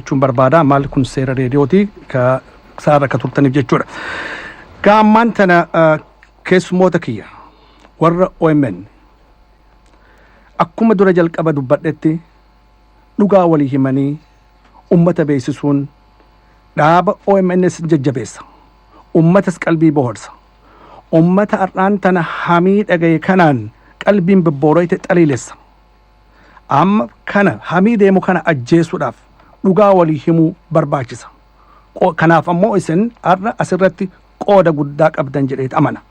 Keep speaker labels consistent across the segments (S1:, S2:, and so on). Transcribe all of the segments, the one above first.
S1: jechuun barbaada maal kun seera reediyooti ka saara ka turtaniif jechuudha. Ka ammaan tana keessumoota kiyya warra OMN akkuma dura jalqaba dubbadhetti dhugaa walii himanii ummata beeksisuun dhaaba OMNs jajjabeessa. Ummatas qalbii bohorsa. Ummata har'aan tana hamii dhagaye kanaan qalbiin bobboorooyte xaliilessa. Amma kana hamii deemu kana ajjeesuudhaaf dhugaa walii himuu barbaachisa. Kanaaf ammoo isin har'a asirratti qooda guddaa qabdan jedhee amana.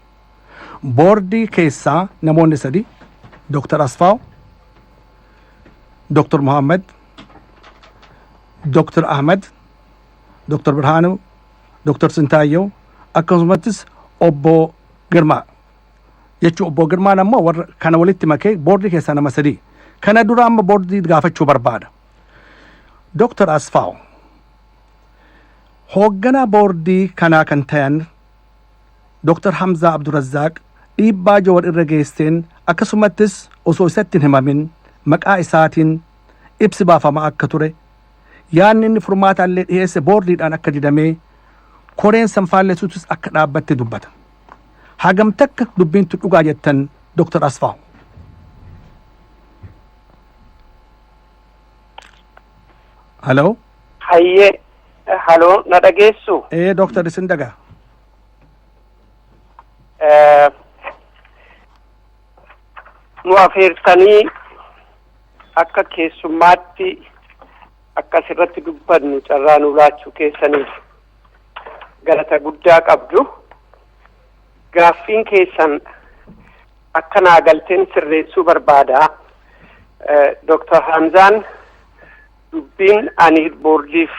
S1: Boordii keessaa namoonni sadi Dr. Asfaaw, Dr. Muhammad, Dr. Ahmed, Dr. Birhaanu, Dr. Sintaayyoo akkasumattis obbo Girmaa jechuun obbo Girmaan ammoo warra kana walitti makee boordii keessaa nama sadii. Kana dura amma boordii gaafachuu barbaada. Dr. Asfaaw hoogganaa boordii kanaa kan ta'an Dr. Hamzaa Abdurazaaq dhiibbaa jawar irra geesseen akkasumattis osoo isatti hin himamin maqaa isaatiin ibsi baafamaa akka ture yaanni inni furmaata illee dhiyeesse boordiidhaan akka didamee koreen sanfaallesuutis akka dhaabbatte dubbata. Hagam takka dubbiintu dhugaa jettan Dr. Asfaaw. Hello?
S2: Hayyee, haloo na dhageessu?
S1: Dr. isin dhagaa.
S2: Nu afeertanii akka keessummaatti akkasirratti dubbannu carraa nu laachuu keessaniif galata guddaa qabdu. Gaaffiin keessan akka naa galteen sirreessuu barbaada. Dr. Hamzaan dubbiin ani boordiif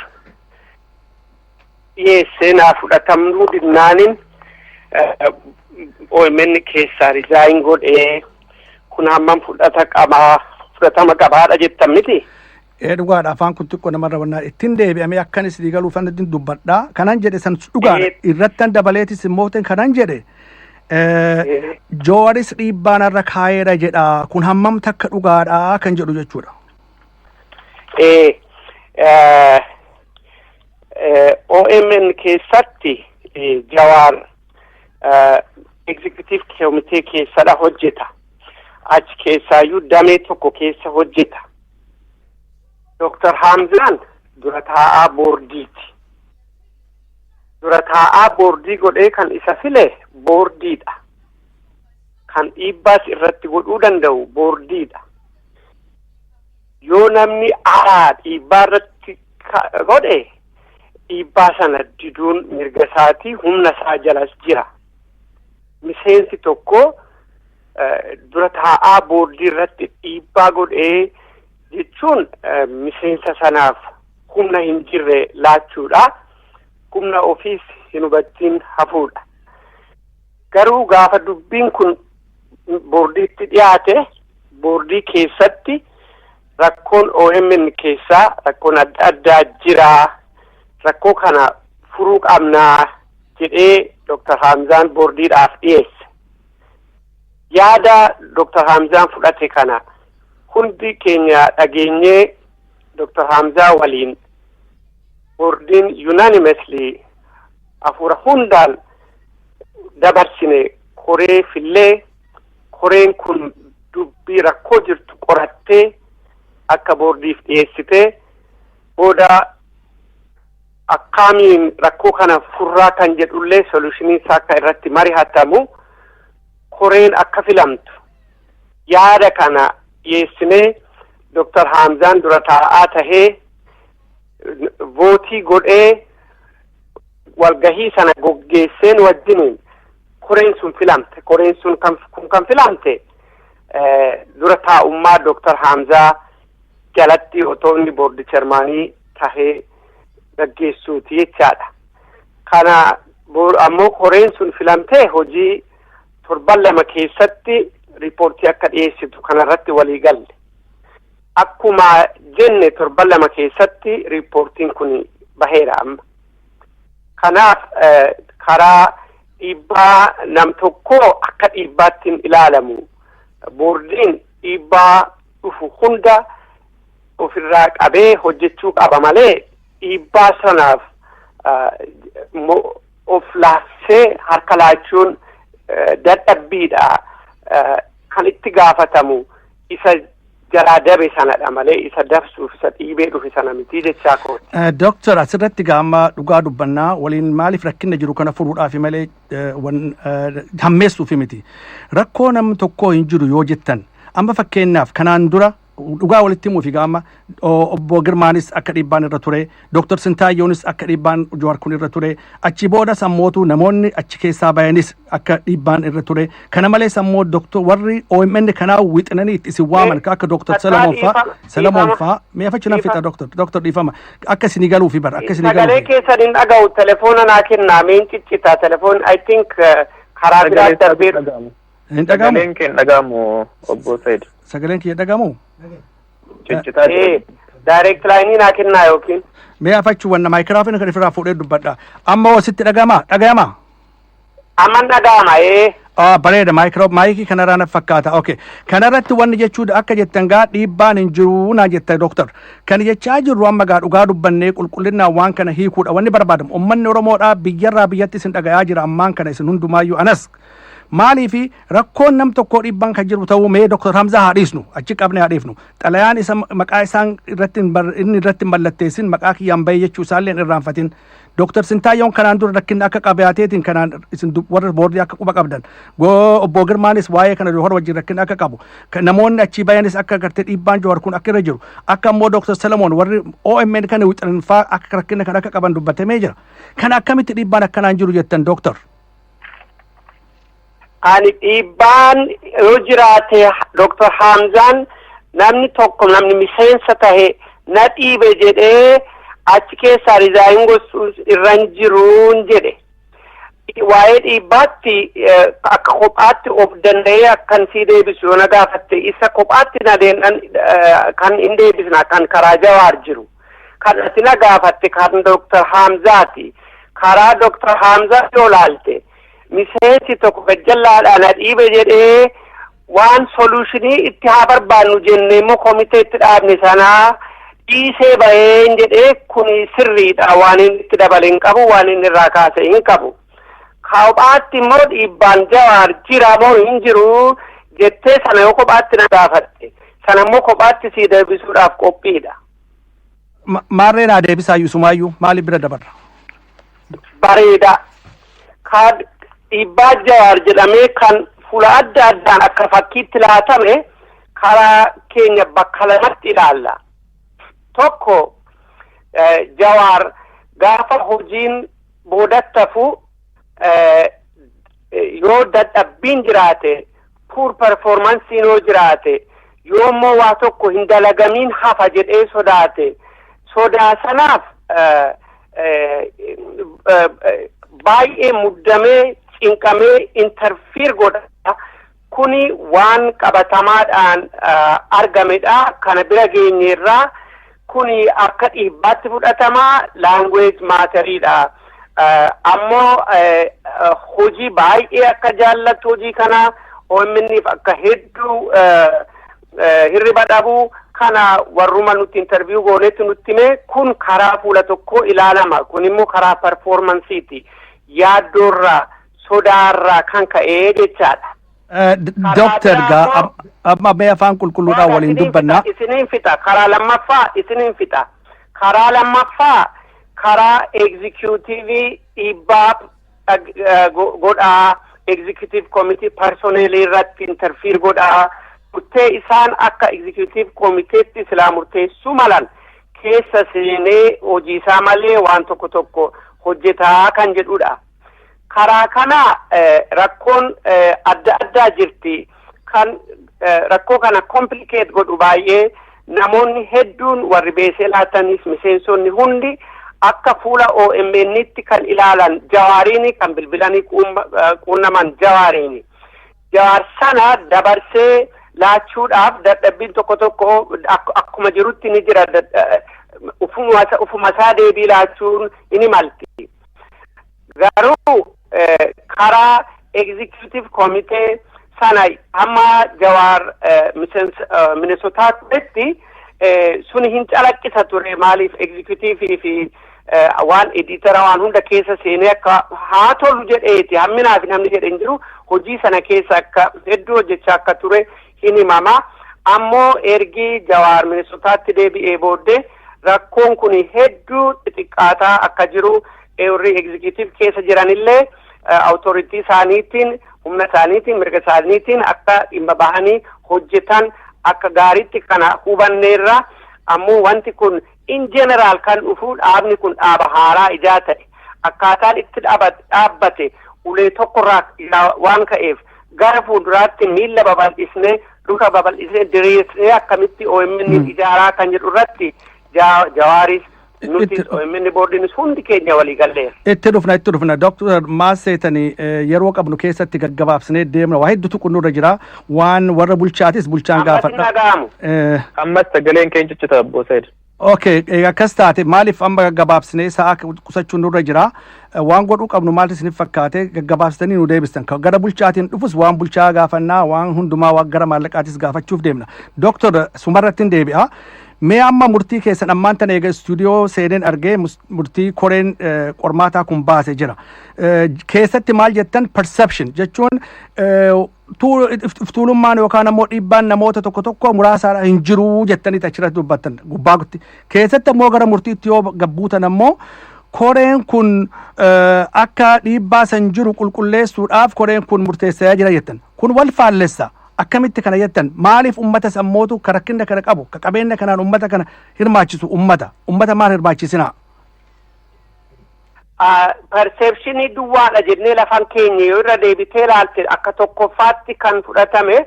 S2: dhiyeessee naa fudhatamuu dinnaanin OMN keessaa rizaayin godhee kun hammam fudhatama qabaadha jettan miti.
S1: Dhugaadha afaan kun xiqqoo namarra wannaa ittiin deebi'amee akkanis diigaluu fannatiin dubbadhaa kanan jedhe san dhugaadha irrattan dabaleetis immooten kanan jedhe Joowaris dhiibbaanarra kaayeera jedha kun hammam takka dhugaadha kan jedhu jechuudha.
S2: OMN keessatti Jawaar executive committee keessadha hojjeta. Achi keessaayyuu damee tokko keessa hojjeta. Dr. Hamzaan dura taa'aa boordiiti. Dura taa'aa boordii godhee kan isa file boordiidha. Kan dhiibbaas irratti godhuu danda'u boordiidha. Yoo namni dhiibbaa irratti godhe dhiibbaa sana diduun mirga isaatii humna isaa jalas jira. Miseensi tokko dura taa'aa boordii irratti dhiibbaa godhee jechuun miseensa sanaaf humna hin jirre laachuudha. Humna ofiis hin hubatiin hafuudha. Garuu gaafa dubbiin kun boordiitti dhiyaate boordii keessatti rakkoon OMN keessaa rakkoon adda addaa jira. Rakkoo kana furuu qabnaa jedhee Dr. Hamzaan boordiidhaaf dhiyeesse. Yaada Dr. Hamzaan fudhate kana hundi keenya dhageenyee Dr. Hamzaa waliin boordiin unanimously hafuura hundaan dabarsine koree fillee koreen kun dubbii rakkoo jirtu qorattee akka boordiif dhiyeessitee booda akkaamiin rakkoo kana furraa kan jedhullee solushiniin isaa akka irratti marihatamu koreen akka filamtu yaada kana dhiyeessinee Dr. Hamzaan dura taa'aa tahee vootii godhee walgahii sana goggeesseen wajjiniin koreen sun filamte. Koreen sun kan filamte dura taa'ummaa Dr. Hamzaa jalatti otoo inni boordi chairmaanii tahee gaggeessuuti jechaadha. Kana ammoo koreen sun filamtee hojii torban lama keessatti riipoortii akka dhiyeessitu kanarratti walii galle. Akkuma jenne torban lama keessatti riipoortiin kun baheera amma. Kanaaf karaa dhiibbaa nam tokkoo akka dhiibbaattiin ilaalamu boordiin dhiibbaa dhufu hunda ofirraa qabee hojjechuu qaba malee dhiibbaa of laaffee harka laachuun dadhabbiidha kan itti gaafatamu isa jalaa dabe sanadha malee isa dabsuuf isa dhiibee dhufe sana miti jechaa kooti.
S1: Doctor asirratti gaama dhugaa dubbannaa waliin maaliif rakkinna jiru kana furuudhaaf malee hammeessuuf miti. Rakkoo nam tokkoo hin jiru yoo jettan amma fakkeenyaaf kanaan dura dhugaa walitti himuufi gaama obbo Girmaanis akka dhiibbaan irra ture, Dr. Sintaayyoonis akka dhiibbaan Jawaar kun irra ture, achi booda sammootu namoonni achi keessaa bayanis akka dhiibbaan irra ture. Kana malees ammoo Dr. warri OMN kanaa wixinanii itti isin waaman akka Dr. Salamoon faa mee afachi nan fixa Dr. dhiifama akka isinii galuufi bara akka isinii galuufi.
S2: Sagalee keessan hin dhaga'u telefoona naa kennaa meen ciccita telefoon I think karaa biraa darbee
S1: hin dhagamu.
S3: Sagaleen kee dhagamu obbo Said.
S1: Sagaleen kee dhagamu.
S3: Ciccita
S2: direct line naa kennaa yookiin
S1: mee afachuu wanna maayikiraafoon kan ifirraa fuudhee dubbadha. Amma wasitti dhagama.
S2: Amman dhagama
S1: bareeda maayikii kanarraa na fakkaata. Okay. Kanarratti wanni jechuudha akka jettan gaa dhiibbaan hin jiru naa jetta Doctor. Kan jechaa jirru amma gaa dhugaa dubbannee qulqullinnaan waan kana hiikuudha wanni barbaadamu. Uummanni Oromoodhaa biyyarraa biyyatti isin dhagayaa jira ammaan kana isin hundumaayyuu anas. Maaliifi rakkoon nam tokko dhiibbaan kan jiru ta'uu mee Dr. Hamzaa haadhiisnu achi qabne haadhiifnu xalayaan isa maqaa isaan irratti mallatteessin maqaa kiyyaan bahee jechuu isaalleen irraanfatin Dr. Sintaayyoon kanaan dura rakkinni akka qabaateetiin kanaan isin warra boordii akka quba qabdan obbo Girmaanis waa'ee kana Jowaar wajjin rakkinni akka qabu namoonni achi bayanis akka gartee dhiibbaan Jowaar kun akka irra jiru akka immoo Dr. Salamoon warri OMN kana wixanan faa akka rakkinni kan akka qaban dubbatamee jira. Kana akkamitti dhiibbaan akkanaan jiru jettan Doctor?
S2: Ani dhiibbaan yoo jiraate Dr. Hamzaan namni tokko namni miseensa tahe na dhiibe jedhee achi keessaa rizaayin gochuun irra hin jiruun jedhe. Waa'ee dhiibbaatti akka kophaatti of danda'ee akkan sii deebisu yoo na gaafatte isa kophaatti na deeman kan hin deebisna kan karaa Jawaar jiru. Kan ati na gaafatte kan Dr. Hamzaati. Karaa Dr. Hamzaa yoo laalte miseensi tokko gajjallaadhaan dhiibe jedhee waan solutionii itti haa barbaannu jennee immoo komitee itti dhaabne sanaa dhiisee baheen jedhee kun sirriidha waan inni itti dabale hin qabu waan inni irraa kaase hin qabu. Kophaatti immoo dhiibbaan Jawaar jira moo hin jiru jettee sana yoo kophaatti na gaafatte sana immoo kophaatti sii deebisuudhaaf qophiidha.
S1: Maarree naa deebisaayyuu sumaayyuu maaliif bira dabarra?
S2: Bareeda. Dhiibbaa Jawaar jedhamee kan fuula adda addaan akka fakkiitti laatame karaa keenya bakka lamatti ilaalla. Tokko Jawaar gaafa hojiin boodattafu yoo dadhabbiin jiraate poor performansiin yoo jiraate yoo immoo waa tokko hin dalagamiin hafa jedhee sodaate sodaa sanaaf baay'ee muddamee cinqamee interfiir godha. Kuni waan qabatamaadhaan argamedha. Kana bira geenyeerraa kuni akka dhiibbaatti fudhatamaa language maateriidha. Ammoo hojii baay'ee akka jaallattu hojii kana OMN'if akka hedduu hirriba dhabuu kana warruma nuti interview goonetti nutti hime kun karaa fuula tokko ilaalama. Kun immoo karaa performansiiti. Yaaddoorraa sodaarraa kan ka'ee jechaadha.
S1: Doctor amma mee afaan qulqulluudhaan waliin dubbannaa.
S2: Isiniin fixa karaa lammaffaa karaa executive dhiibbaa godhaa executive committee personally irratti interfere godhaa murtee isaan akka executive committeetti silaa murteessuu malan keessa seenee hojii isaa malee waan tokko hojjetaa kan jedhudha. Karaa kana rakkoon adda addaa jirti kan rakkoo kana complicate godhu baay'ee namoonni hedduun warri beesee laatanis miseensonni hundi akka fuula OMN'tti kan ilaalan Jawaariini kan bilbilanii quunnaman Jawaariini. Jawaar sana dabarsee laachuudhaaf dadhabbiin tokko akkuma jirutti ni jira ufuma isaa deebii laachuun inni malti. Garuu karaa executive committee sana amma Jawaar Minnesotaatti suni hin calaqqisa ture maaliif executive fi waan editara waan hunda keessa seenee akka haa tolu jedheeti hamminaaf namni jedhe hin jiru hojii sana keessa akka hedduu hojjechaa akka ture hin himama. Ammoo ergi Jawaar Minnesotaatti deebi'ee booddee rakkoon kun hedduu xixiqqaataa akka jiru warri executive keessa jiranillee authority isaaniitiin humna isaaniitiin mirga isaaniitiin akka dhimma bahanii hojjetan akka gaariitti kana hubanneerra. Ammoo wanti kun in general kan dhufu dhaabni kun dhaaba haaraa ijaa ta'e akkaataan itti dhaabbate ulee tokkorraa waan ka'eef gara fuulduraatti miilla babal'isnee duka babal'isnee diriirsee akkamitti OMN ijaaraa kan jedhu irratti Jawaaris nuti OMN boordiinis hundi keenya walii galleera.
S1: Itti dhufna Dr. Maaseetanii yeroo qabnu keessatti gaggabaabsinee deemna waa hedduutu qunnurra jira waan warra bulchaatis bulchaan gaafadha.
S3: Ammas sagaleen keenya ciccita Obbo Said.
S1: Okay, akkas taate maaliif amma gaggabaabsinee sa'a qusachuun nurra jira waan godhuu qabnu maaltu isiniif fakkaate gaggabaabsitanii nu deebistan gara bulchaatiin dhufus waan bulchaa gaafannaa waan hundumaa waan gara maallaqaatis gaafachuuf deemna. Dr. Sumarrattiin deebi'a. Mee amma murtii keessan ammaan tan eega istuudiyoo seeneen argee murtii koreen qormaataa kun baase jira. Keessatti maal jettan perception jechuun iftuulummaan yookaan ammoo dhiibbaan namoota tokko muraasaa hin jiru jettanii achirratti dubbattan gubbaagutti. Keessatti ammoo gara murtiitti yoo gabbuutan ammoo koreen kun akka dhiibbaa san jiru qulqulleessuudhaaf koreen kun murteessaa jira jettan. Kun wal faallessa. Akkamitti kana jettan maaliif ummata sammootu rakkinna kana qabu ka qabeenya kanaan ummata kana hirmaachisu ummata maal hirmaachisinaa?
S2: Perceptionii duwwaadha jennee lafan keenya yoo irra deebitee ilaalte akka tokkoffaatti kan fudhatame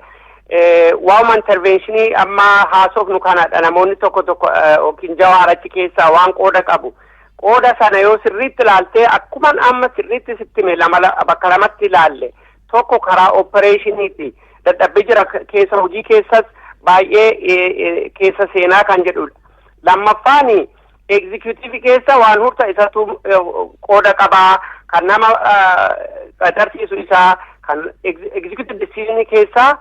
S2: waa'uma interventionii amma haasofnu kanadha. Namoonni tokko yookiin Jawaar achi keessaa waan qooda qabu. Qooda sana yoo sirriitti ilaalte akkuma amma sirriitti sitti hime bakka lamatti ilaalle tokko karaa operationiti. Dadhabbii jira keessa hojii keessas baay'ee keessa seenaa kan jedhudha. Lammaffaani executive keessa waan hurta isatu qooda qabaa kan nama qacarsiisu isaa kan executive decision keessa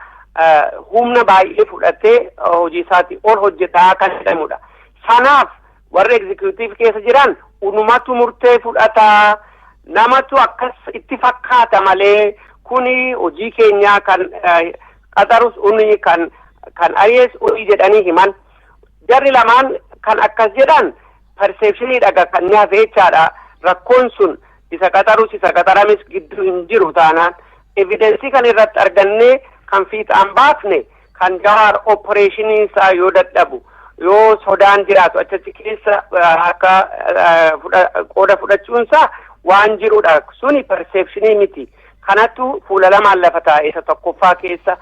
S2: humna baay'ee fudhatee hojii isaatti ol hojjetaa kan jedhamudha. Sanaaf warri executive keessa jiran unumatu murtee fudhataa namatu akkas itti fakkaata malee kuni hojii keenya kan qaxarus uni kan ari'es uni jedhanii himan. Jarri lamaan kan akkas jedhan perceptionii dhaga kan ni hafeechaadha. Rakkoon sun isa qaxarus isa qaxaramis gidduu hin jiru taanaan evidensii kan irratti argannee kan fiixaan baafne kan Jawaar operationii isaa yoo dadhabu yoo sodaan jiraatu achi keessa akka qooda fudhachuunsaa waan jirudha. Suni perceptionii miti. Kanatu fuula lamaan lafa taa'e isa tokkoffaa keessa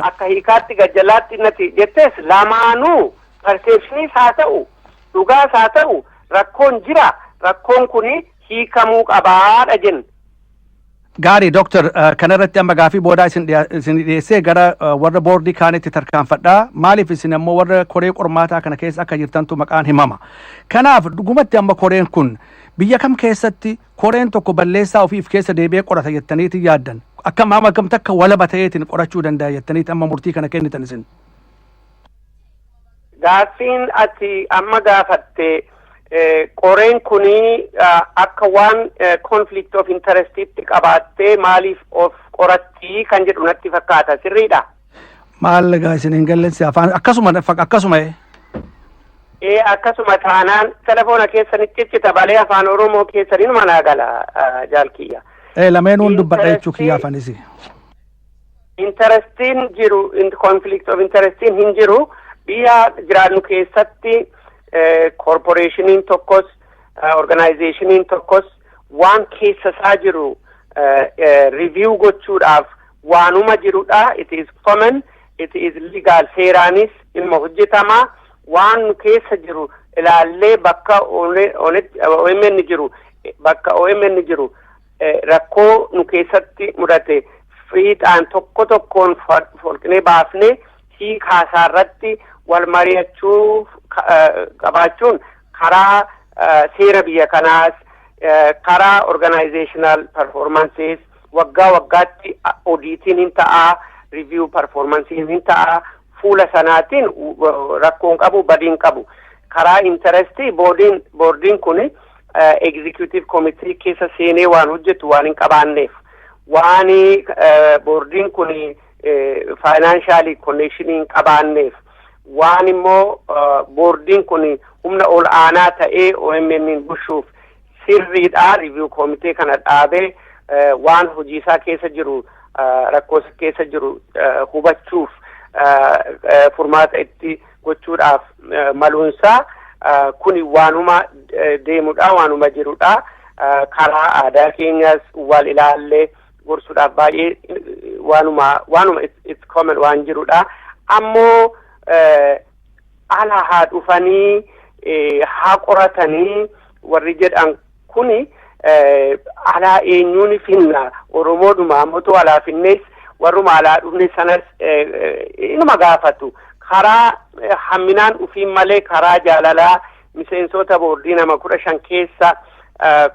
S2: akka hiikaatti gajjalaatti nati jettees lamaanuu perceptionis haa ta'u dhugaas haa ta'u rakkoon jira rakkoon kuni hiikamuu qabaadha jenna.
S1: Gaarii Dooktar kanarratti amma gaafii boodaa isin dhiyeessee gara warra boordii kaanitti tarkaanfadhaa maaliif isin ammoo warra koree qormaataa kana keessa akka jirtantu maqaan himama. Kanaaf dhugumatti amma koreen kun biyya kam keessatti koreen tokko balleessaa ofiif keessa deebi'ee qorata jettaniiti yaaddan akkamta akka walaba ta'eetiin qorachuu danda'a jettaniiti amma murtii kana kennitan isin.
S2: Gaaffiin ati amma gaafatte koreen kuni akka waan conflict of interestitti qabaattee maaliif of qoratti kan jedhu natti fakkaata sirriidha.
S1: Maal gaa isin hin galleessi afaan akkasuma
S2: akkasuma taanaan telefoona keessanitti ciccita balee afaan Oromoo keessaniin manaa gala jaalkiyya.
S1: Lameenuun dubbadha jechuu kiyya afaanisi.
S2: Interestiin jiru conflict of interestiin hin jiru biyya jiraannu keessatti corporationiin tokkos organizationiin tokkos waan keessa isaa jiru review gochuudhaaf waanuma jirudha. It is common, it is legal, seeraanis ilma hojjetama. Waan nu keessa jiru ilaallee bakka OMN jiru rakkoo nu keessatti mudate fiixaan tokkoon folqinee baafnee hiikaasaa irratti wal mari'achuu qabaachuun karaa seera biyya kanaas karaa organizational performances waggaa waggaatti auditiin hin ta'a review performances hin ta'a fuula sanaatiin rakkoon qabu badiin qabu karaa interestii boordiin kun executive committee keessa seenee waan hojjetu waan hin qabaanneef waan boordiin kun financially connection hin qabaanneef waan immoo boordiin kun humna ol aanaa ta'ee OMN bushuuf sirriidhaa review committee kana dhaabee waan hojiisaa keessa jiru rakkoo keessa jiru hubachuuf furmaata itti gochuudhaaf maluunsaa kuni waanuma deemudha waanuma jirudha karaa aadaa keenyas wal ilaallee gorsuudhaaf baay'ee waanuma it's common waan jirudha ammoo ala haa dhufanii haa qoratanii warri jedhan kuni alaa eenyuun finna oromoodhuma ammoo alaa finnees warruma alaa dhufne sanas inuma gaafatu karaa hamminaan ufiin malee karaa jaalalaa miseensota boordii nama 15 keessa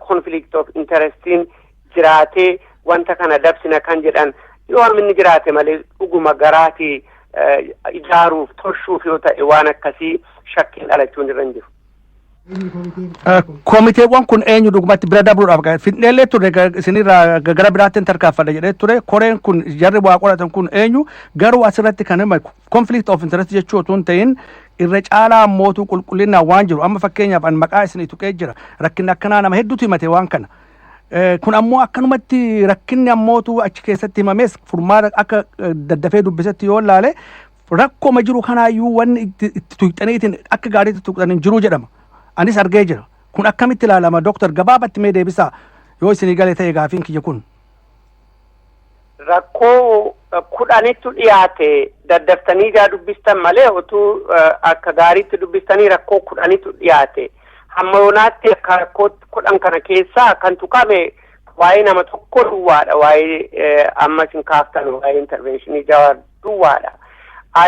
S2: conflict of interestiin jiraatee wanta kana dabsina kan jedhan yoo hamminni jiraate malee dhuguma garaatii ijaaruuf toshuuf yoo ta'e waan akkasii shakkiin dhalachuun irra hin jiru.
S1: Komiteewwan kun eenyu dhugumatti bira dabruudhaaf finneellee ture isinirraa gara biraatti tarkaanfadha jedhee ture koreen kun jarri waa qoratan kun eenyu garuu asirratti kan hima conflict of interest jechuu otoo hin ta'in irra caalaa mootuu qulqullinaan waan jiru amma fakkeenyaaf an maqaa isinii tuqee jira rakkinni akkanaa nama hedduutu himate waan kana kun ammoo akkanumatti rakkinni ammootu achi keessatti himamees furmaata akka daddafee dubbisetti yoo ilaale rakkooma jiru kanaayyuu wanni itti tuqxaniitiin akka gaariitti tuqxaniin jiru jedhama. Anis argee jira kun akkamitti ilaalama Dr. Gabaabatti mee deebisaa yoo isinii galee ta'e gaafiin kiyya kun.
S2: Rakkoo 10tu dhiyaate daddaftanii gaa dubbistan malee otuu akka gaariitti dubbistanii rakkoo 10tu dhiyaate hamma yoonaatti akka rakkoo 10 kana keessaa kan tuqame waa'ee nama tokko duwwaadha waa'ee amma isin kaaftan waa'ee interventionii Jawaar duwwaadha.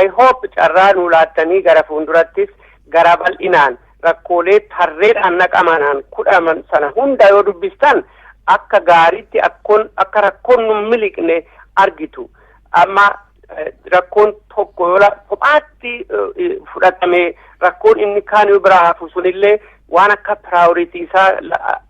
S2: I hope carraa nuu laattanii gara fuuldurattis gara bal'inaan rakkoolee tarreedhaan naqamanaan 10 sana hunda yoo dubbistan akka gaariitti akka rakkoon nu miliqne argitu amma rakkoon tokko yoo kophaatti fudhatame rakkoon inni kaan yoo biraa hafu sunillee waan akka priority isaa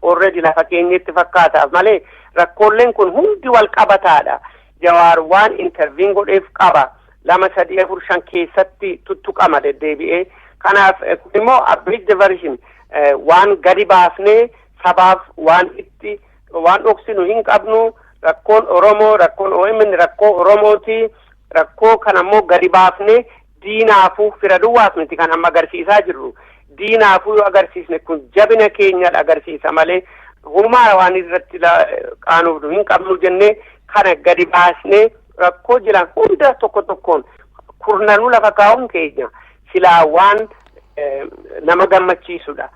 S2: already lafa keenyetti fakkaataaf malee rakkooleen kun hundi wal qabataadha. Jawaar waan intervene godheef qaba 2-3-4 keessatti tuttuqama deddeebi'ee kanaaf immoo abridged version waan gadi baafnee sabaaf waan itti waan dhoksinu hin qabnu rakkoon Oromoo rakkoon OMN rakkoo Oromooti rakkoo kanammoo gadi baafnee diinaafuu fira duwwaas miti kan amma agarsiisaa jirru diinaafuu yoo agarsiisne kun jabina keenyadha agarsiisa malee humaa waan irratti qaanuufnu hin qabnu jennee kana gadi baasnee rakkoo jiran hunda tokko tokkoon kurnanuu lafa kaa'uun keenya silaa waan nama gammachiisudha.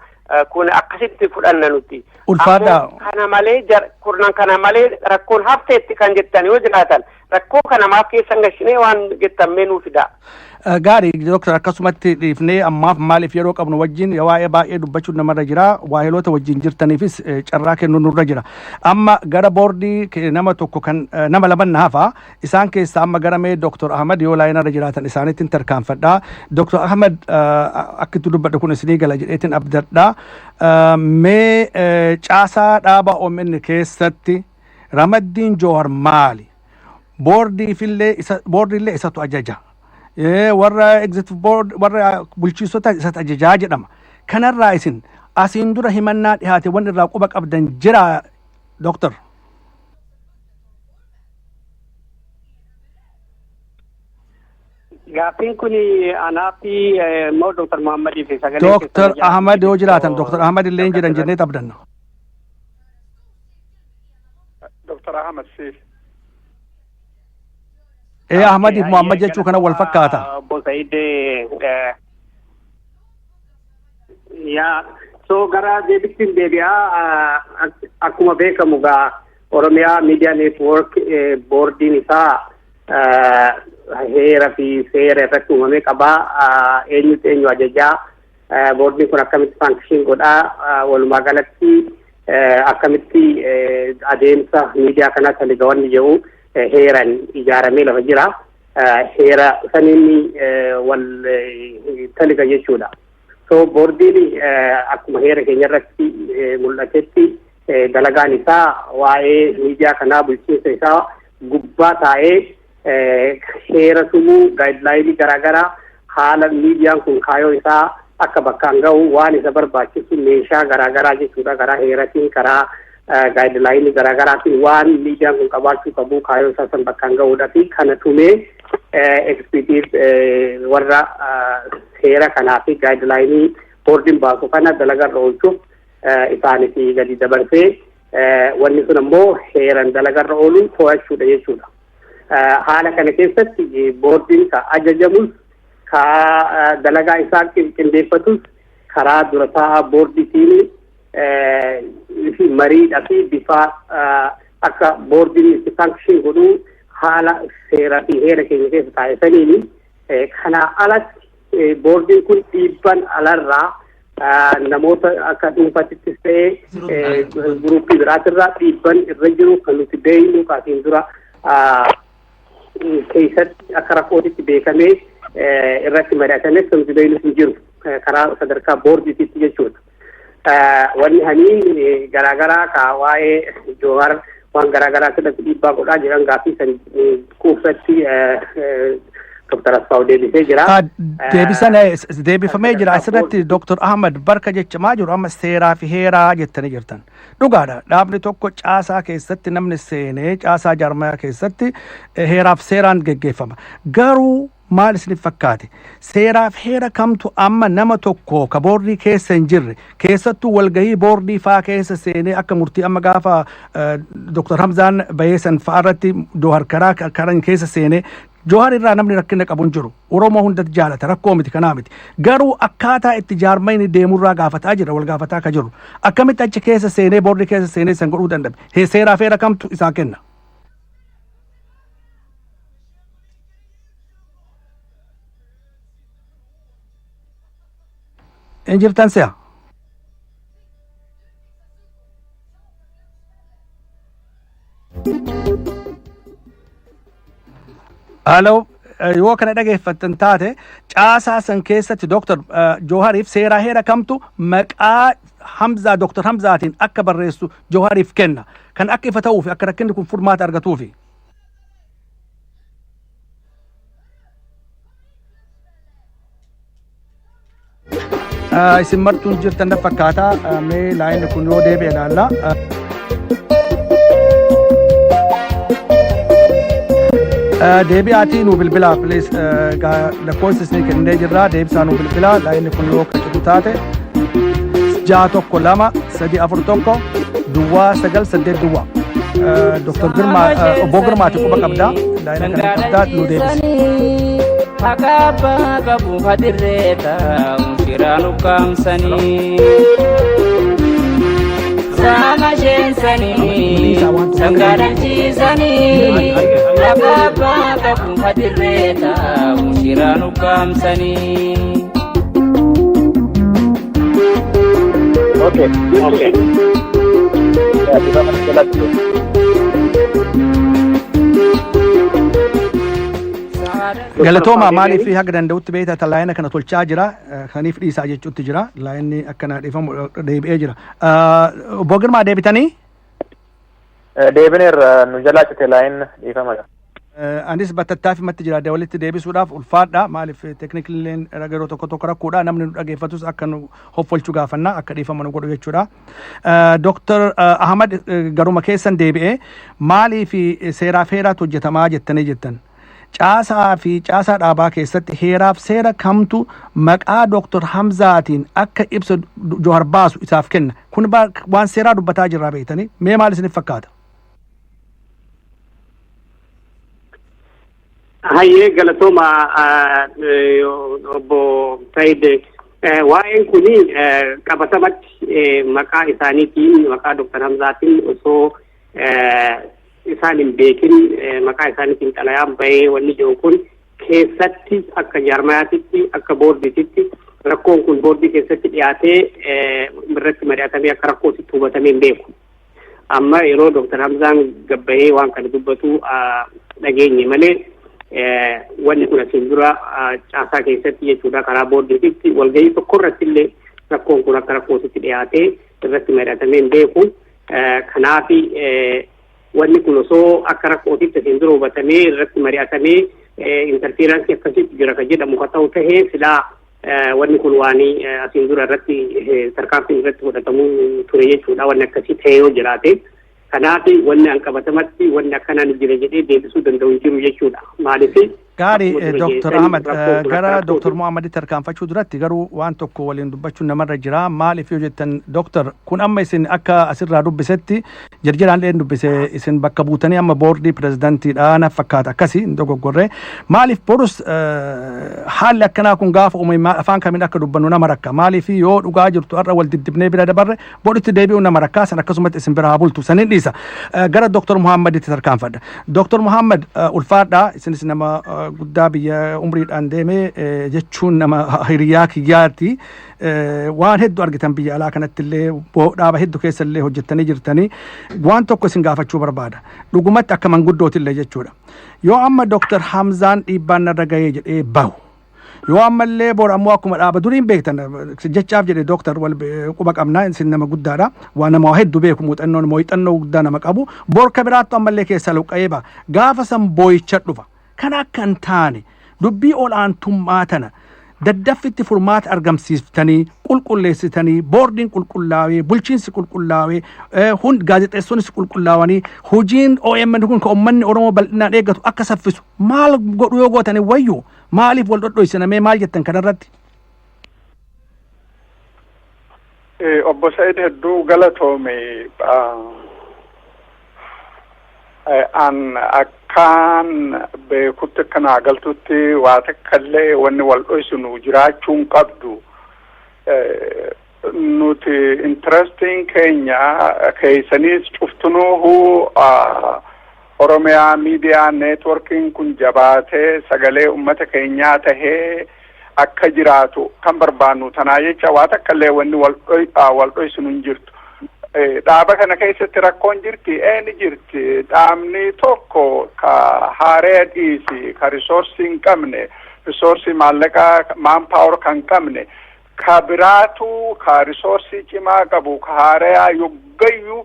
S2: Kun akkasitti fudhanna nuti.
S1: Ulfaadhaa.
S2: Kana malee kurnan kana malee rakkoon hafteetti kan jettan yoo jiraatan rakkoo kana maaf keessan gashinee waan jettan meenuu fida.
S1: Gaarii Dr. akkasumatti dhiifnee ammaaf maaliif yeroo qabnu wajjin waa'ee baay'ee dubbachuun namarra jira waahiloota wajjin jirtaniifis carraa kennuu nurra jira. Amma gara boordii nama tokko kan nama laman hafa isaan keessaa amma gara mee Dr. Ahmad yoo laayinarra jiraatan isaaniitiin tarkaanfadhaa. Dr. Ahmad akkitti dubbadha kun isinii gala jedheetiin abdadhaa. Mee caasaa dhaaba OMN keessatti Ramaddiin Joowar maali? Boordiillee isatu ajaja. Warra executive board warra bulchiisota isatti ajajaa jedhama. Kanarraa isin asiin dura himannaa dhihaate waan irraa quba qabdan jira Doctor.
S4: Gaaffiin kun anaa fi moo Dr. Muhammadii fi sagalee
S1: Dr. Ahmad yoo jiraatan Dr. Ahmad illee jiran jennee abdanna.
S4: Dr. Ahmad si.
S1: Ahmad Muhammad jechuu kana wal fakkaata.
S4: Ya so gara deebittiin deebi'aa akkuma beekamu gaa Oromiyaa Media Network boordiin isaa heera fi seera irratti uumamee qabaa eenyu ajajaa boordiin kun akkamitti function godhaa walumaa galatti akkamitti adeemsa miidiyaa kanaa saligawanni jedhu heeran ijaaramee lafa jira heera sanini wal taliga jechuudha. So boordiin akkuma heera keenya irratti mul'atetti dalagaan isaa waa'ee miidiyaa kanaa bulchiinsa isaa gubbaa taa'ee heera tumuu gaayidlaayinii garaagaraa haala miidiyaan kun kaayoo isaa akka bakkaan ga'u waan isa barbaachisu meeshaa garaagaraa jechuudha karaa heeratiin karaa gaayidlaayinii garaagaraatiin waan miidiyaan kun qabaachuu qabu kaayoo isaa san bakkaan ga'uudha fi kana tumee ekspitiif warra heera kanaa fi gaayidlaayinii boordiin baasu kana dalagarra oolchuuf isaaniif gadi dabarsee wanni sun ammoo heeran dalagarra oolu to'achuudha jechuudha. Haala kana keessatti boordiin ka ajajamus ka dalagaa isaa qindeeffatus karaa dura taa'aa boordiitiin mariidha fi bifa akka boordiin itti sankshin godhu haala seeraa fi heera keenya keessa taa'isaniini kana alatti boordiin kun dhiibban alarraa namoota akka dhuunfatittis ta'ee guruppii biraatirraa dhiibban irra jiru kan nuti beeynu kaatiin dura keessatti akka rakkootitti beekamee irratti mari'atames kan nuti beeynu hin jiru karaa sadarkaa boordiititti jechuudha. Wanni hanii garaagaraa ka waa'ee Jawahar waan garaagaraa sirratti dhiibbaa godhaa jiran gaaffii san kuufsatti Dr. Asfaw deebisee jira.
S1: Deebifamee jira asirratti Dr. Ahmad barka jechamaa jiru amma seeraa fi heeraa jettanii jirtan. Dhugaadha dhaabni tokko caasaa keessatti namni seenee caasaa jaarmayaa keessatti heeraaf seeraan geggeeffama. Garuu maal isin fakkaate seeraaf heera kamtu amma nama tokko ka boordii keessa hin jirre keessattuu walgahii boordii faa keessa seenee akka murtii amma gaafa Dr. Hamzaan Bayeesan faa irratti Jawahar karan keessa seenee Jawahar irraa namni rakkina qabu hin jiru. Oromoo hundatti jaalata rakkoo miti kanaa miti. Garuu akkaataa itti jaarmayni deemurraa gaafataa jira wal gaafataa ka jiru. Akkamitti achi keessa seenee boordii keessa seenee san godhuu danda'e. Seeraaf heera kamtu isaa kenna. Injirtan si'a. Halo, yoo kana dhageeffattan taate caasaa san keessatti Dr. Jawahariif seeraa heera kamtu maqaa Hamzaa Dr. Hamzaatiin akka barreessu Jawahariif kenna. Kan akka ifa ta'uufi akka rakkinni kun furmaata argatuufi. Isin martuun jirtan na fakkaata mee laayinni kun yoo deebi'e ilaalla. Deebi'aatii nu bilbilaa please lakkoofsi isin kennee jirra deebisaa nu bilbilaa laayinni kun yoo qaqqabu taate 612 341 Dr. Girmaa obbo Girmaati quba qabda laayina kana qabda nu deebisi. Akaba kabu hadireta ushiranu kamsani sama jensani sangaran chisani akaba kabu hadireta ushiranu kamsani.
S3: Okay. Ya, kita masih jalan dulu.
S1: Galatooma maaliif haga danda'utti beektaa laayina kana tolchaa jira kaniif dhiisaa jechuutti jira laayinni akkana dhiifamu deebi'ee jira. Obbo Girmaa deebitanii?
S3: Deebineerra nu jalaa cite laayin dhiifama.
S1: Anis battattaaf matti jira walitti deebisuudhaaf ulfaadha maaliif teeknikileen yeroo tokko rakkoodha namni nu dhageeffatus akka nu hoffolchuu gaafanna akka dhiifama nu godhu jechuudha. Dr. Ahmad garuma keessan deebi'ee maaliif seeraaf heeraatu hojjetamaa jettanii jettan? Caasaa fi caasaa dhaabaa keessatti heeraaf seera kamtu maqaa Dr. Hamzaatiin akka ibsa Jawahar baasu isaaf kenna. Kun waan seeraa dubbataa jirraa beektanii mee maal isiniif fakkaata?
S4: Hayyee galatooma obbo Said waa'een kuni qabatamatti maqaa isaaniitiin maqaa Dr. Hamzaatiin osoo isaan hin beekin maqaa isaaniitiin xalayaan bahee wanni jiru kun keessatti akka jaarmayaatitti akka boordiititti rakkoon kun boordii keessatti dhiyaatee irratti mari'atamee akka rakkootti hubatamee hin beeku. Amma yeroo Dr. Hamzaan gabbahee waan kana dubbatu dhageenye malee wanni kun asiin dura caasaa keessatti jechuudha karaa boordiititti walgahii tokko irratti illee rakkoon kun akka rakkootitti dhiyaatee irratti mari'atamee hin beeku. Kanaaf wanni kun osoo akka rakkootitti asiin dura hubatamee irratti mari'atamee interferaansii akkasitti jira kan jedhamu haa ta'u tahee silaa wanni kun waan asiin dura irratti tarkaanfiin irratti fudhatamuu ture jechuudha. Wanni akkasii ta'ee yoo jiraate kanaaf wanni hanqabatamatti wanni akkanaan jira jedhee deebisuu danda'u jiru jechuudha. Maaliif
S1: gaarii Dr. Ahmad gara Dr. Muhammaditti tarkaanfachuu duratti garuu waan tokko waliin dubbachuun namarra jira. Maaliif yoo jettan Dr. kun amma isin akka asirraa dubbisetti jarjaraan leen dubbise isin bakka buutanii amma boordii pirezidantiidha na fakkaata akkasii hin dogoggorree. Maaliif borus haalli akkanaa kun gaafa uumame afaan kamiin akka dubbannu nama rakka. Maaliif yoo dhugaa jirtu har'a wal diddibnee bira dabarre booditti deebi'uun nama rakkaa san akkasumatti isin bira haa bultu sanin dhiisa. Gara Dr. Muhammaditti tarkaanfadha. Dr. Muhammad ulfaadha isinis nama guddaa biyya umriidhaan deemee jechuun nama hiriyaa kiyyaati. Waan hedduu argitan biyya alaa kanatti illee dhaaba hedduu keessa illee hojjettanii jirtanii waan tokko isin gaafachuu barbaada. Dhugumatti akka manguddooti illee jechuudha. Yoo amma Dr. Hamzaan dhiibbaan narra gahee jedhee bahu yoo ammallee bor ammoo akkuma dhaaba duriin beektan jechaaf jedhe Dr. wal quba qabnaa isin nama guddaadha. Waan nama hedduu beeku muuxannoo guddaa nama qabu bor ka biraattu ammallee keessa luqqa'ee ba'a. Gaafa san boo'icha dhufa. Kan akka hin taane dubbii olaantummaa tana daddaffitti furmaata argamsiiftanii qulqulleessitanii boordiin qulqullaawee bulchiinsi qulqullaawee gaazexeessonis qulqullaawanii hojiin OMN kun kan uummanni Oromoo bal'inaan eeggatu akka saffisu maal godhu yoo gootanii wayyu maaliif wal dhodhoysinamee maal jettan kanarratti?
S5: Obbo Said hedduu galatoome an akkaan beekutti kana galtutti waa takkallee wanni wal dhoysinu jiraachuun qabdu nuti interesting keenya keessanis cuftunuuhu Oromiyaa miidiyaa neetworkiin kun jabaatee sagalee ummata keenyaa tahee akka jiraatu kan barbaannu tanaa jecha waa takkallee wanni wal dhoysinu hin jirtu. Dhaaba kana keessatti rakkoon jirti ni jirti. Dhaabni tokko ka haaree dhiisi ka risoorsii hin qabne risoorsii maallaqaa manpower kan qabne ka biraatu ka risoorsii cimaa qabu ka haaree yoggayyuu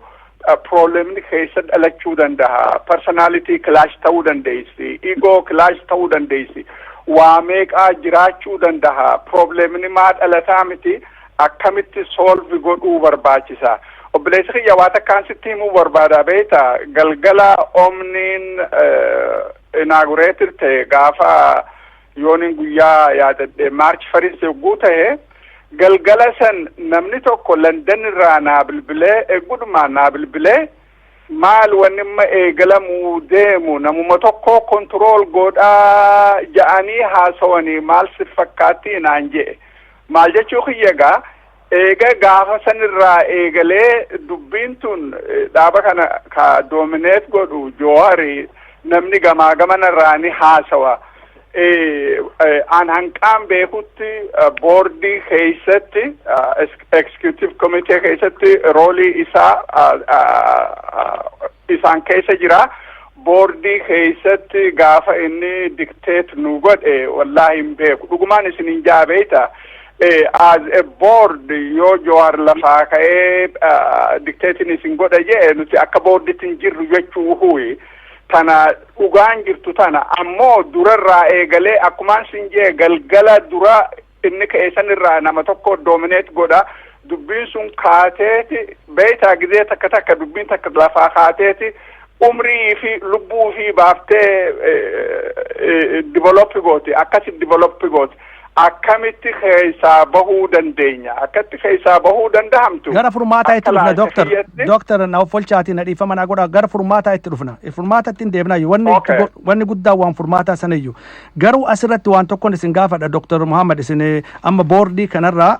S5: problemni keessa dhalachuu danda'a. Personality clash ta'uu dandeessi. Ego clash ta'uu dandeessi. Waa meeqaa jiraachuu danda'a. Problemni maa dhalataa miti akkamitti solve godhuu barbaachisa. Obboleessi kiyya waa takkaan sitti himuu barbaada beekta galgala omniin inaugureetir ta'e gaafa yooniin guyyaa yaadadhe maarchi fariis yogguu ta'e galgala san namni tokko London irraa naa bilbilee eeggudumaan naa bilbilee maal wanni amma eegalamuu deemu namuma tokko kontirool godhaa ja'anii haasawanii maal si fakkaatti naan jedhe maal jechuu kiyyagaa eega gaafa sanirraa eegalee dubbiin tun dhaaba kana ka doomineet godhu Jowaari namni gamaa gamanarraa ni haasawa. An hanqaan beekutti boordii keessatti executive committee keessatti roolii isaan keessa jira. Boordii keessatti gaafa inni dictate nu godhe wallahi hin beeku. Dhugumaan isin hin jaabeeta. As a board yoo Jowaar lafaa ka'ee dictating isin godha jee nuti akka boorditti hin jirru jechuu huyi. Tana dhugaan jirtu tana ammoo durarraa eegalee akkumaan sin jee galgala dura inni ka'eessanirraa nama tokko doomineet godha. Dubbiin sun kaateeti beeytaa gizee takka takka dubbiin takka lafaa kaateeti umrii fi lubbuu fi baaftee developpi gooti akkasi developpi gooti. Akkamitti keessaa bahuu dandeenya akkatti keessaa bahuu dandahamtu
S1: gara furmaataa itti dhufna doktor na folchaatii na dhiifama naa godha gara furmaataa itti dhufna furmaatatti hin deebinaayyuu wanni guddaa waan furmaataa sanayyuu garuu asirratti waan tokkoon isin gaafadha Dr. Muhammad isin amma boordii kanarraa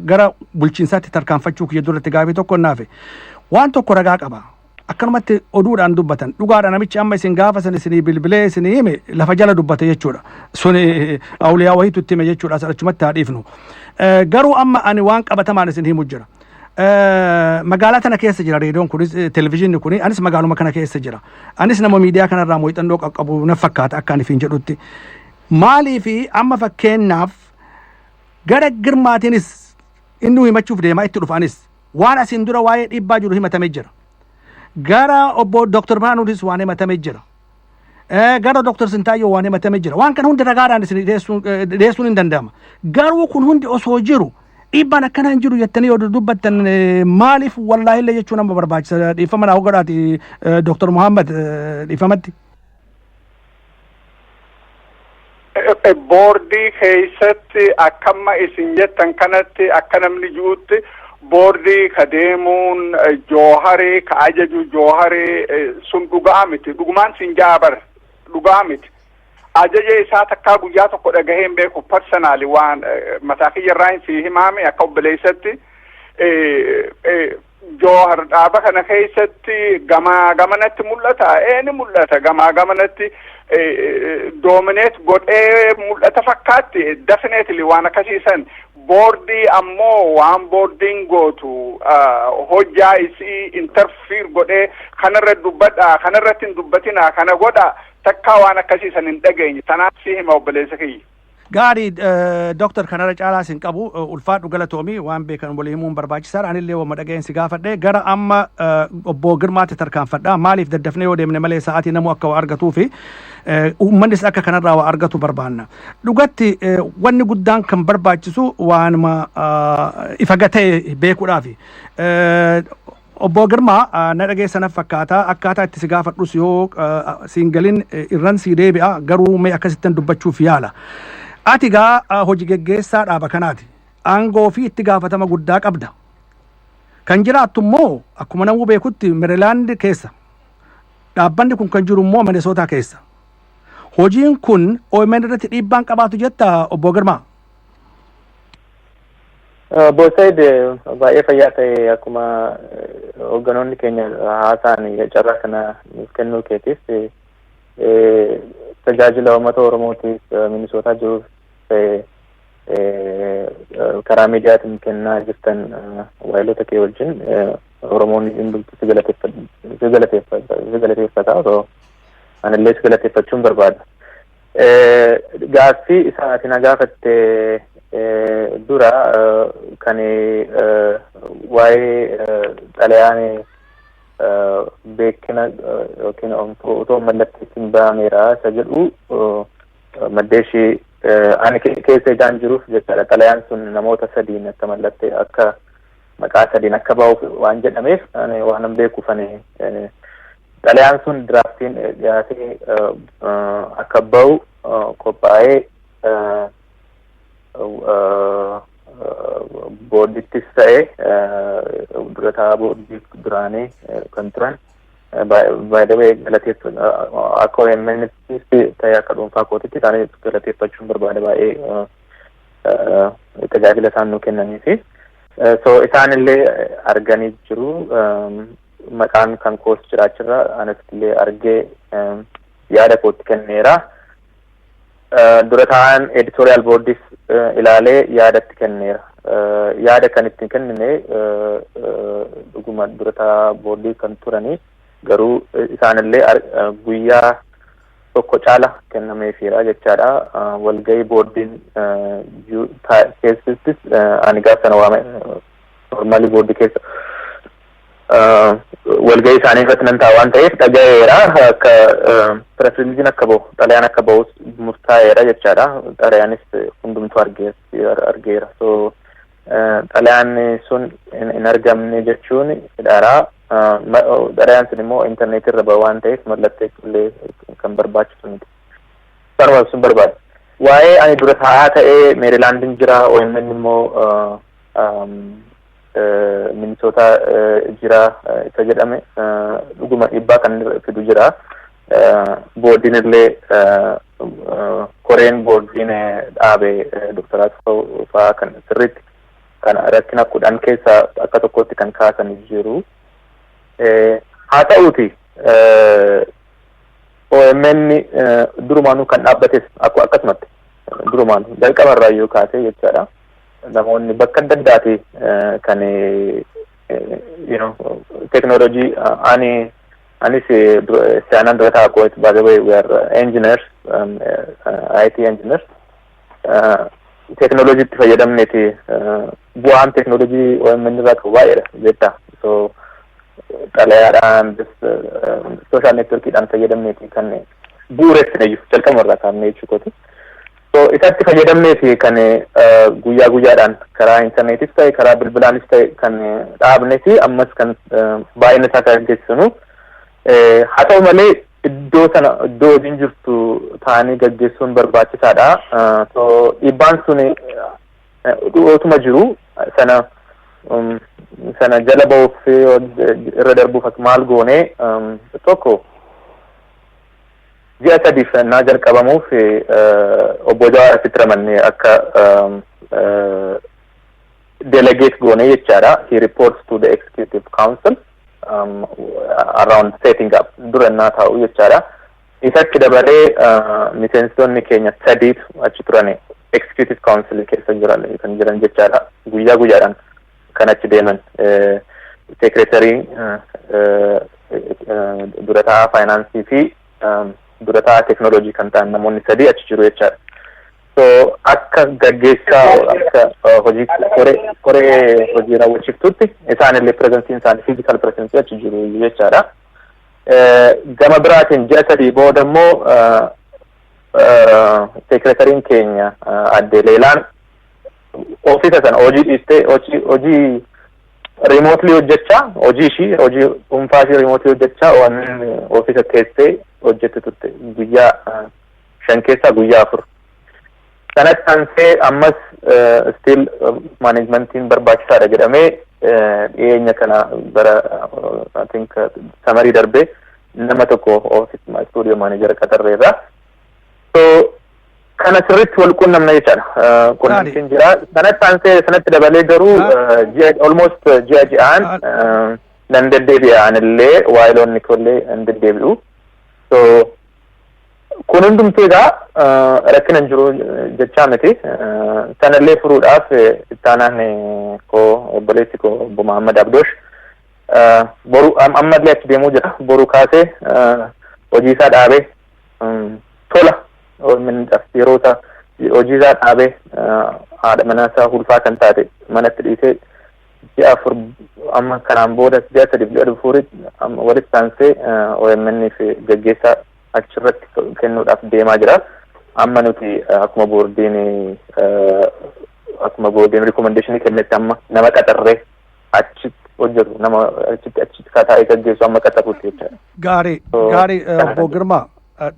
S1: gara bulchiinsaatti tarkaanfachuu kiyya duratti gaafii tokkoon naafe waan tokko ragaa qaba akkanumatti oduudhaan dubbatan dhugaadha namichi amma isin gaafa san isinii bilbilee isinii hime lafa jala dubbate jechuudha suni awliyaa wahiitu itti hime jechuudha achumatti haa dhiifnu garuu amma ani waan qabatamaan isin himu jira magaalaa tana keessa jira reediyoon kunis televezyiinni kuni anis magaaluma kana keessa jira anis nama miidiyaa kanarraa muuxannoo qaqqabu na fakkaata akka ani fiin jedhutti maaliifi amma fakkeenyaaf gara girmaatiinis inni himachuuf deemaa itti dhufaanis waan asiin dura waa'ee dhiibbaa jiru himatamee jira gara obbo Dr. Birhaanuutis waan himatamee jira gara Dr. Sintaayyoo waan himatamee jira waan kana hundi ragaadhaan isin dhiyeessuun hin danda'ama garuu kun hundi osoo jiru dhiibbaan akkana hin jiru jettanii yoo dubbattan maaliif wallaahi illee jechuun amma barbaachisa dhiifama naa godhaati Dr. Muhammad dhiifamatti.
S5: Boordii keessatti akkamma isin jettan kanatti akka namni jirutti boordii ka deemuun jooharii ka ajaju jooharii sun dhugaa miti dhugumaan sin jaabar dhugaa miti ajaja isaa takkaa guyyaa tokko dhagaheen beeku personaali waan mataa kiyyarraa si himaame akka obboleessatti joohar dhaaba kana keessatti gamaa gamanatti mul'ata ni mul'ata gamaa gamanatti dominate godhee mul'ata fakkaatti definitely waan akkasiisan boordii ammoo waan boordiin gootu hojjaa isii interfere godhee kanarra dubbadha kanarratti hin dubbatina kana godha takkaa waan akkasiisan hin dhageenye tanaaf si hima obboleessa kiyya.
S1: Gaarii Dr. Kanara caalaa sin qabu ulfaadhu galatoomii waan beekan walii himuun barbaachisaadha anillee wamma dhageensi gaafadhe gara amma obbo Girmaatti tarkaanfadha maaliif daddafnee yoo deemne malee sa'aatii namuu akka waa argatuu fi uummannis akka kanarraa waa argatu barbaanna dhugatti wanni guddaan kan barbaachisu waanuma ifa gatee beekuudhaafi obbo Girmaa na dhageessanaaf akkaataa itti si gaafadhus yoo siin galin irran sii deebi'a garuu mee akkasittan dubbachuuf yaala. Ati gaa hojii geggeessaa dhaaba kanaati. Aangoo fi itti gaafatama guddaa qabda. Kan jiraattu immoo akkuma namuu beekutti Meerilaand keessa. Dhaabbanni kun kan jiru immoo Minesootaa keessa. Hojiin kun OMN irratti dhiibbaan qabaatu jetta obbo Girmaa.
S3: Bosaid baay'ee fayyaa ta'e akkuma hoogganoonni keenya haasaan carraa kana nuuf kennuu keetiif tajaajila uummata Oromootiif Minisootaa jiruuf karaa miidiyaatiin kennaa jirtan waayilota kee wajjin Oromoonni hundumtu si galateeffata osoo anillee si galateeffachuun barbaada. Gaaffii isaa ati na gaafatte dura kan waa'ee xalayaan beekina yookiin otoo mallatteessin ba'ameera isa jedhu maddeeshii ani keessa ijaan jiruuf jechaadha xalayaan sun namoota sadiin akka mallattee akka maqaa sadiin akka ba'uuf waan jedhameef waan an beekuuf ani xalayaan sun diraaftiin dhiyaatee akka ba'u qophaa'ee boordittis ta'e durataa boordii duraanii kan turan baay'ee galateeffatu akka OMN'ttis ta'e akka dhuunfaa kootitti isaanii galateeffachuun barbaada baay'ee tajaajila isaan nuu kennaniifi so isaanillee arganii jiru maqaan kan koos jiraachirra anillee argee yaada kootti kenneera. Durataan editorial boardis ilaalee yaadatti kenneera. Yaada kan ittiin kennine dhuguma durataa boordii kan turanii garuu isaanillee guyyaa tokko caala kennameefiira jechaadha. Walgahii boordiin keessattis ani gaafa sana waame normaalii boordii keessa walgahii isaanii irratti nan ta'a waan ta'eef dhagayeera akka pireesiliiziin akka bahu xalayaan akka bahus murtaa'eera jechaadha. Xalayaanis hundumtuu argeera. So xalayaan sun hin argamne jechuun hidhaaraa xalayaan sun immoo intarneetii irra bahu waan ta'eef mallatteessullee kan barbaachisu miti. Sarwaa sun barbaada. Waa'ee ani dura taa'aa ta'ee Meerilaandin jira OMN immoo Minisoota jira isa jedhame dhuguma dhiibbaa kan fidu jira. Boordiin illee koreen boordiin dhaabe doktaraat fa'aa kan sirriitti kan rakkina kudhan keessaa akka tokkotti kan kaasan jiru. Haa ta'uuti OMN durumaanuu kan dhaabbates akkasumatti durumaanuu jalqabarraa yoo kaasee jechaadha. namoonni bakka adda addaati kan technology anis saanan dura taa'u by the way we are engineers IT engineers technology itti fayyadamneeti bu'aan technology OMN irraa qabu baay'eedha jetta so xalayaadhaan social networkiidhaan fayyadamneeti kan bu'uureessine jalqaba irraa kaafnee jechuukooti so isatti fayyadamneeti kan guyyaa guyyaadhaan karaa interneetis ta'e karaa bilbilaanis ta'e kan dhaabne fi ammas kan baay'ina isaa kan geessinu haa ta'u malee iddoo hojiin jirtu ta'anii gaggeessuun barbaachisaadha so dhiibbaan sun dhiyyootuma jiru sana jala ba'uuf irra darbuuf maal goone tokko ji'a sadiif naa jalqabamuuf obbo Jawaar asitti ramannee akka delegate goone jechaadha. He reports to the executive council around setting up durannaa ta'u jechaadha. Isatti dabalee miseensonni keenya sadiif achi turani executive council keessa kan jiran jechaadha. Guyyaa guyyaadhaan kan achi deeman secretary durataa finance fi durataa technology kan ta'an namoonni sadii achi jiru jechaadha. So akka gaggeessaa akka hojii koree hojii raawwachiiftutti isaanillee presentiin isaanii physical presence achi jiru jechaadha. Gama biraatiin ji'a sadii booda immoo secretariin keenya adde Leelaan ofiisa sana hojii dhiistee hojii remotely hojjechaa hojii dhuunfaa ishii remotely hojjechaa waan ofiisa teessee hojjette turte guyyaa 5 keessaa guyyaa 4 sanatti ansee ammas still managementiin barbaachisaadha jedhamee dhiyeenya kana bara I think samarii darbee nama tokko office studio manager qaxarreerra so kana sirriitti wal quunnamna jechaadha quunnamtiin jira sanatti ansee sanatti dabalee garuu almost ji'aan nan deddeebi'an illee waayiloonni kollee nan deddeebi'u so kun hundumteegaa rakkina hin jiru jechaa miti sanallee furuudhaaf ittaanaan koo obboleessi koo obbo Muhammad Abdoosh boru ammallee achi deemuu jira boru kaasee hojii isaa dhaabee tola yeroo isaa hojii isaa dhaabee haadha manaa isaa ulfaa kan taate manatti dhiisee ji'a 4 amma kanaan booda ji'a 3 walitti taansee OMN fi gaggeessaa achirratti kennuudhaaf deemaa jira. Amma nuti akkuma boordiin recommendation kennetti amma nama qaxarree achitti hojjetu nama achitti taa'ee gaggeessu amma qaxaruutti jechaadha.
S1: Gaarii obbo Girmaa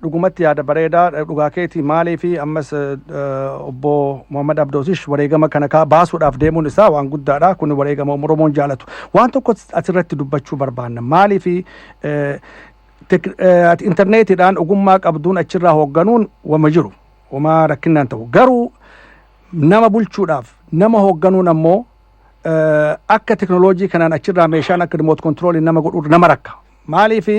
S1: dhugumatti yaada bareedaa dhugaa keetii maalii fi ammas obbo Muhammad Abdoosish wareegama kana baasuudhaaf deemuun isaa waan guddaadha. Kun wareegama Oromoon jaalatu. Waan tokko asirratti dubbachuu barbaanna. Maalii fi internetiidhaan ogummaa qabduun achirraa hoogganuun wama jiru wama rakkinaan ta'u garuu nama bulchuudhaaf nama hoogganuun ammoo akka teknooloojii kanaan achirraa meeshaan akka remote control nama godhu nama rakka maaliif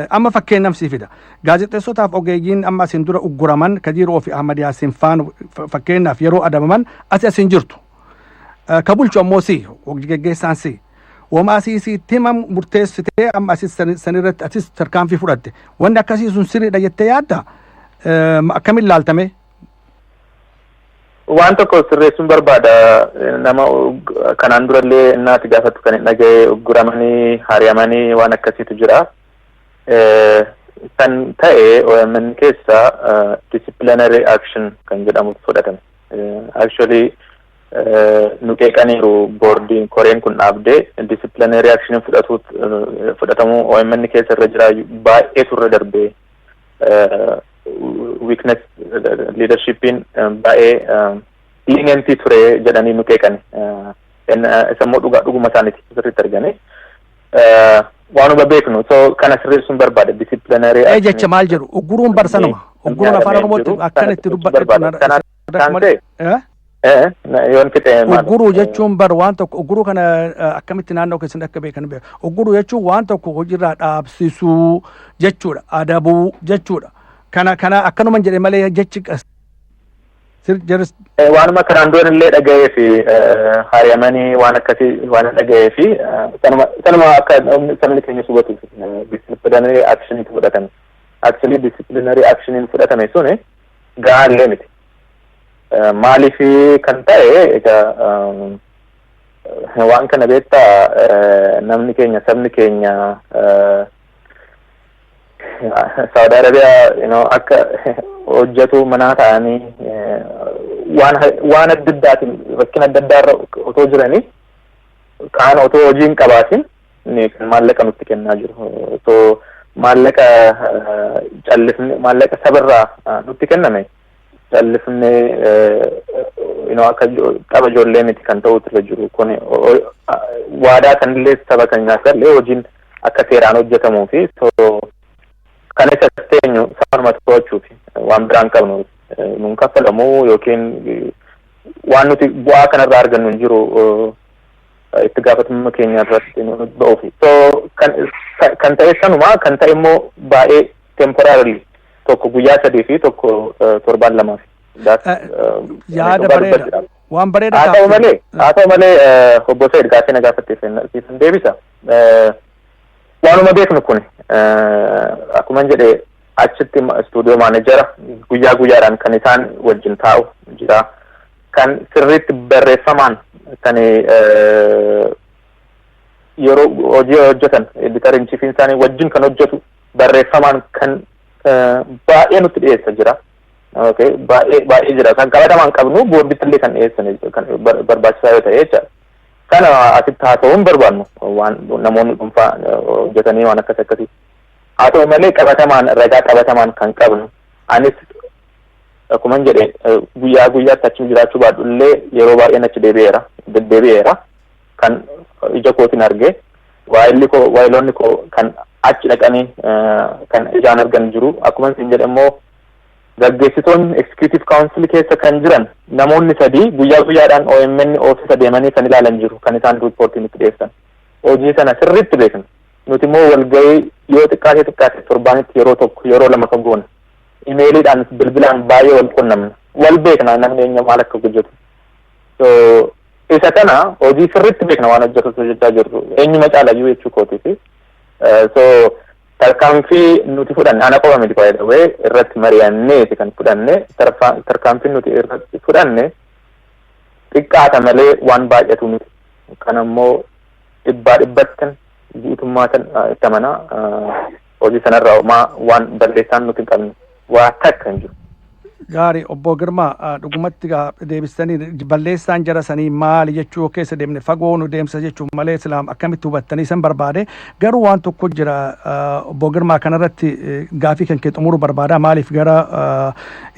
S1: amma fakkeenyamsii fida gaazexeessotaaf ogeeyyiin amma asin dura ugguraman Kadiiroo fi Ahmad Yaasin faan fakkeenyaaf yeroo adabaman asin jirtu ka bulchu ammoo si geggeessaan si wama asii timam murteessitee amma asii sanirratti asii tarkaanfii fudhatte wanni akkasii sun sirriidha jettee yaadda akkamiin laaltame
S3: waan tokko sirreessuun barbaada nama kanaan durallee naati gaafatu kan hin dhagaye ugguramanii haari'amanii waan akkasiitu jira kan ta'e OMN keessa disciplinary action kan jedhamu fudhatame actually nuqeeqaniiru boordiin koreen kun dhaabdee disciplinary action fudhatamu OMN keessa irra jira baay'eetu irra darbee weakness leadershipin baay'ee lenientii ture jedhanii nuqeeqani isammoo dhuguma isaaniiti sirriitti argane waanuma beeknu so kana sirreessuun barbaada disciplinary
S1: action jecha maal jedhu ugguruun barsanuma ugguruun afaan oromootti akkanitti dubbadhe ugguruu jechuun bar waan tokko ugguruu kana akkamitti naannoo keessatti akka beekan ugguruu jechuun waan tokko hojiirraa dhaabsisuu jechuudha adabuu jechuudha kana akkanuma jedhe malee jechi jaris
S3: waanuma kanaan dura illee dhaga'ee fi haariyamanii waan akkasii waan dhaga'ee fi sanuma akka sabni keenya hubatuuf disciplinary action fudhatame. Actually disciplinary action fudhatame suni gaallee miti. Maaliif kan ta'e egaa waan kana beektaa namni keenya sabni keenya Saudi Arabia akka hojjetu manaa ta'anii waan adda addaatiin rakkina adda addaa otoo jiranii kaan otoo hojii hin qabaatin kan maallaqa nutti kennaa jiru. Otoo maallaqa callifne maallaqa sabarraa nutti kenname callifne akka qaba ijoollee miti kan ta'utu irra jiru. Kun waadaa kanillee saba keenyaafillee hojiin akka seeraan hojjetamuu fi kan isa teenyu saanuma to'achuuf waan biraan qabnu nun kaffalamuu yookiin waan nuti bu'aa kanarraa argannu hin jiru itti gaafatamummaa keenya irratti nu ba'uufi. Kan ta'e sanuma kan ta'e immoo baay'ee temporarily tokko guyyaa 3 fi tokko torbaan 2.
S1: Yaada bareeda waan bareeda
S3: haa ta'u malee obbo Said gaafii na gaafatteef siisan deebisa. Waanuma beeknu kun akkuma jedhe achitti studio manager guyyaa guyyaadhaan kan isaan wajjin taa'u jira. Kan sirriitti barreeffamaan kan yeroo hojii hojjetan editor in chief isaanii wajjin kan hojjetu barreeffamaan kan baay'ee nutti dhiyeessa jira. Okay, baay'ee jira. Kan qabatamaan qabnu boorditti illee kan dhiyeessan kan barbaachisaa yoo ta'e jecha. Kana asitti haa ta'uun barbaannu waan namoonni dhuunfaa hojjetanii waan akkasii. Haa ta'u malee qabatamaan ragaa qabatamaan kan qabnu anis akkuma jedhe guyyaa guyyaatti achi jiraachuu baadhu illee yeroo baay'een achi deebi'eera kan ija kootiin arge waayiloonni koo kan achi dhaqanii kan ijaan argan jiru. Akkuma isin jedhe immoo gaggeessitoonni executive council keessa kan jiran namoonni 3 guyyaa guyyaadhaan OMN ofiisa deemanii kan ilaalan jiru kan isaan riippoortii nutti dhiyeessan. Hojii sana sirriitti beekna. Nuti immoo walgahii yoo xiqqaate torbaanitti yeroo tokko yeroo 2 kan goona. Imeeliidhaan bilbilaan baay'ee wal qunnamna. Wal beekna namni eenyu maal akka hojjetu. Isa kana hojii sirriitti beekna waan hojjechaa jirru. Eenyuma caalayyuu jechuu kootiifi. Tarkaanfii nuti fudhanne ana qofa miti fayyadamee irratti mari'anneeti kan fudhanne tarkaanfii nuti irratti fudhanne xiqqaata malee waan baay'atu miti. Kan ammoo dhibbatti guutummaatan itti amanaa hojii sanarraa waan balleessaan nuti hin qabne waa takka hin jiru.
S1: Gaarii obbo Girmaa dhugumatti deebistanii balleessaan jara sanii maali jechuu keessa deemne fagoo nu deemsa jechuun malee islaam akkamitti hubattanii san barbaade garuu waan tokko jira obbo Girmaa kanarratti gaafii kan kee xumuru barbaada maaliif gara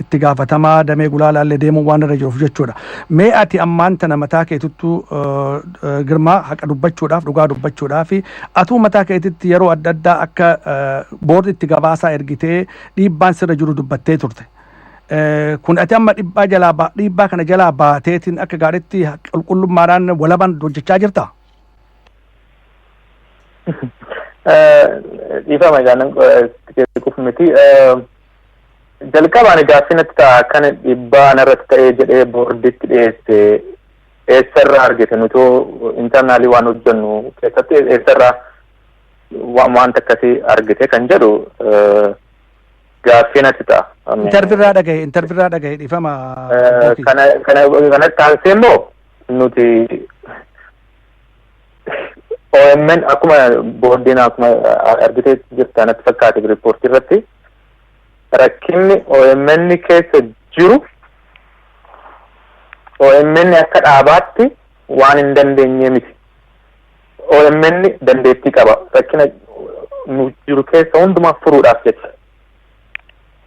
S1: itti gaafatamaa damee gulaalaallee deemuun waan irra jiruuf jechuudha. Mee ati ammaan tana mataa keetittuu Girmaa haqa dubbachuudhaaf dhugaa dubbachuudhaaf atuu mataa keetitti yeroo adda addaa akka boorditti gabaasaa ergitee dhiibbaan sirra jiru dubbattee turte. Kun ati amma dhiibbaa kana jalaa baateetiin akka gaariitti qulqullummaadhaan walaban hojjechaa jirta?
S3: Dhiifama jaanan kuuf miti. Jalqabaan gaaffinatti ta'a kan dhiibbaa narratti ta'ee jedhee boorditti dhiyeesse eessarraa argite nuti intarnaalii waan hojjennu keessatti eessarraa wanta akkasii argite kan jedhu gaaffinatti ta'a.
S1: Intervirraa dhagaye dhiifama.
S3: Kanatti aansee immoo nuti OMN akkuma boordiin akkuma argitee jirta natti fakkaate riippoortii irratti rakkinni OMN keessa jiru OMN akka dhaabaatti waan hin dandeenye miti. OMN dandeettii qaba rakkina nu jiru keessa hundumaa furuudhaaf jecha.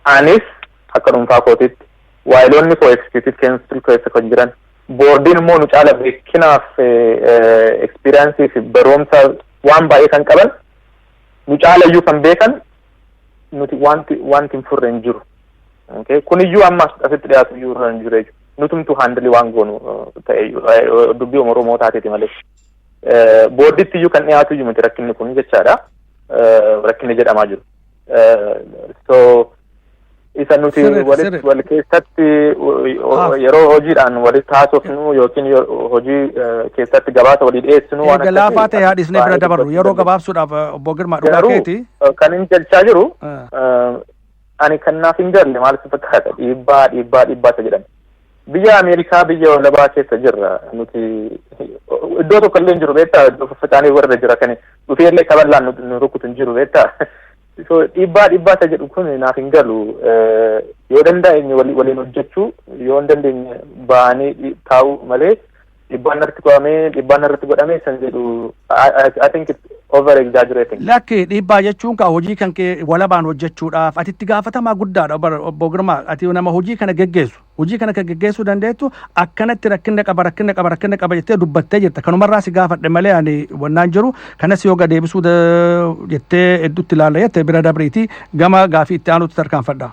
S3: Anis akka dhuunfaa kootitti waayiloonni koo executive council keessa kan jiran boordiin immoo nu caala beekinaaf experience fi barumsa waan baay'ee kan qaban nu caala iyyuu kan beekan nuti wanti hin furre hin jiru. Kun iyyuu ammas asitti dhiyaatu iyyuu irra hin jiru jechuudha. Nutumtu handilii waan goonu ta'e dubbii Oromoo taateeti malee. Boorditti iyyuu kan dhiyaatu iyyuu miti rakkinni kun jechaadha. Rakkinni jedhamaa jiru. isa nuti wal keessatti yeroo hojiidhaan walitti haasofnu yookiin hojii keessatti gabaasa walii dhiyeessinu
S1: waan akkasii galaafaa ta'e haadhisnee bira dabarru yeroo gabaabsuudhaaf obbo Girmaa dhugaa keeti
S3: kan hin jalchaa jiru ani kan naaf hin galle maal si fakkaata dhiibbaa jedhama biyya Ameerikaa biyya walabaa keessa jirra nuti iddoo tokko illee hin jiru beektaa iddoo faffaca'anii warra jira kan dhufee illee kaballaan nu rukutu hin jiru beektaa so dhiibbaa jedhu kun naaf hin galu yoo danda'e waliin hojjechuu yoo hin dandeenye ba'anii taa'uu malee dhiibbaan irratti godhamee san jedhu I think it's over exaggerating.
S1: Lakki dhiibbaa jechuun ka hojii kan kee walabaan hojjechuudhaaf ati itti gaafatamaa guddaadha obbo Girmaa ati nama hojii kana geggeessu hojii kana kan geggeessuu dandeettu akkanatti rakkina qaba jettee dubbattee jirta kanumarraa si gaafadhe malee ani wannaan jiru kanas yoo deebisuu jettee hedduutti ilaalla jettee bira dabriitii gama gaafii itti aanutti tarkaanfadha.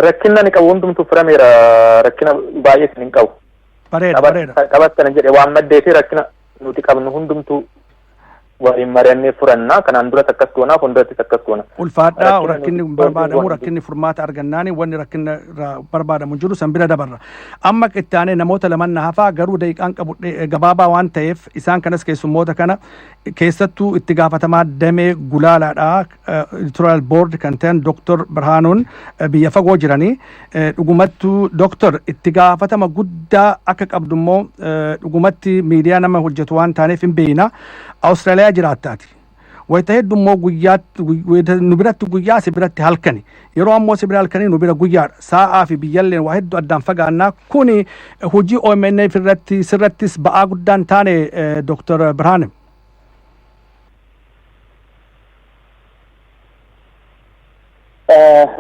S3: Rakkina ni qabu hundumtuu firameera rakkina baay'ee hin qabu.
S1: Bareeda.
S3: Qabattan jedhe waan maddeefi rakkina nuti qabnu hundumtuu waliin mari'annee furannaa kanaan duras akkas goonaa fuuldurattis akkas goona.
S1: Ulfaadhaa rakkinni barbaadamu rakkinni furmaata argannaani wanni rakkinni barbaadamu jiru san bira dabarra. Amma itti aanee namoota lamaan hafaa garuu daqiiqaan qabu gabaabaa waan ta'eef isaan kanas keessummoota kana keessattuu itti gaafatamaa damee gulaalaadhaa editorial board kan ta'an Dr. Birhaanuun biyya fagoo jiranii dhugumattuu Dr. itti gaafatama guddaa akka qabdu immoo dhugumatti miidiyaa nama hojjetu waan taaneef hin beeyna. Austraaliyaa jiraattaati. Wayita hedduu immoo nu biratti guyyaa si biratti halkani. Yeroo ammoo si bira halkanii nu bira guyyaadha. Sa'aa fi biyyalleen waa hedduu addaan fagaannaa kuni hojii OMN sirrattis ba'aa guddaan taane Dr. Birhaanem.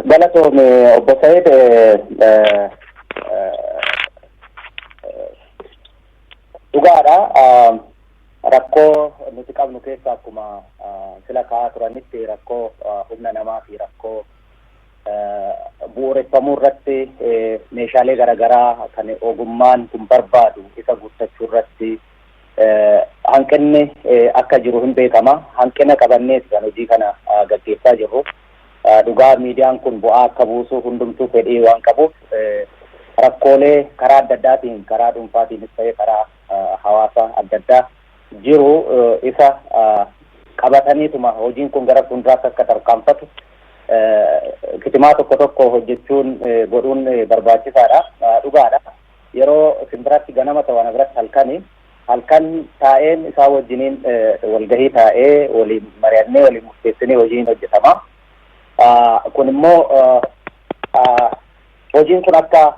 S6: Galatoome obbo Said dhugaadha. Rakkoo nuti qabnu keessa akkuma sila kaa'aa turanitti rakkoo humna namaa fi rakkoo bu'uureffamuu irratti meeshaalee garaagaraa kan ogummaan kun barbaadu isa guuttachuu irratti hanqinni akka jiru hin beekama. Hanqina qabannees kan hojii kana gaggeessaa jirru. Dhugaa miidiyaan kun bu'aa akka buusu hundumtuu fedhii waan qabuuf rakkoolee karaa adda addaatiin karaa dhuunfaatiinis ta'ee karaa hawaasa adda addaa jiru isa qabataniituma hojiin kun gara fuulduraatti akka tarkaanfatu kitimaa tokko hojjechuun godhuun barbaachisaadha. Dhugaadha. Yeroo simbiratti ganama ta'u ana biratti halkan taa'een isaa wajjiniin walgahii taa'ee waliin mari'annee waliin murteessinee hojiin hojjetama. Kun immoo hojiin kun akka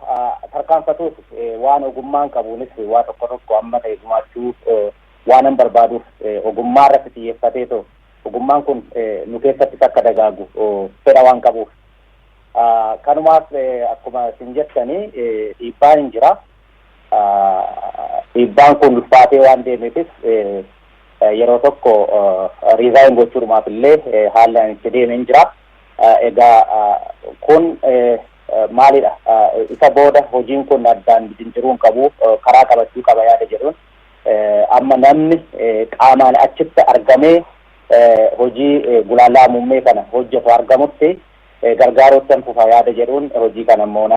S6: tarkaanfatuuf waan ogummaan qabuunis waa tokko amma ta'e gumaachuu waanan barbaaduuf ogummaa irratti xiyyeeffatee ta'u ogummaan kun nu keessattis akka dagaagu fedha waan qabuuf kanumaaf akkuma isin jettanii dhiibbaan hin jira. Dhiibbaan kun ulfaatee waan deemeefis yeroo tokko riizaayin gochuudhumaaf illee haalli itti deemee jira. Egaa kun maalidha? Isa booda hojiin kun addaan jiruun qabu karaa qabachuu qaba yaada jedhuun amma namni qaamaan achitti argamee hojii gulaalaa muummee kana hojjetu argamutti gargaaruutti fufa yaada jedhuun hojii kana immoo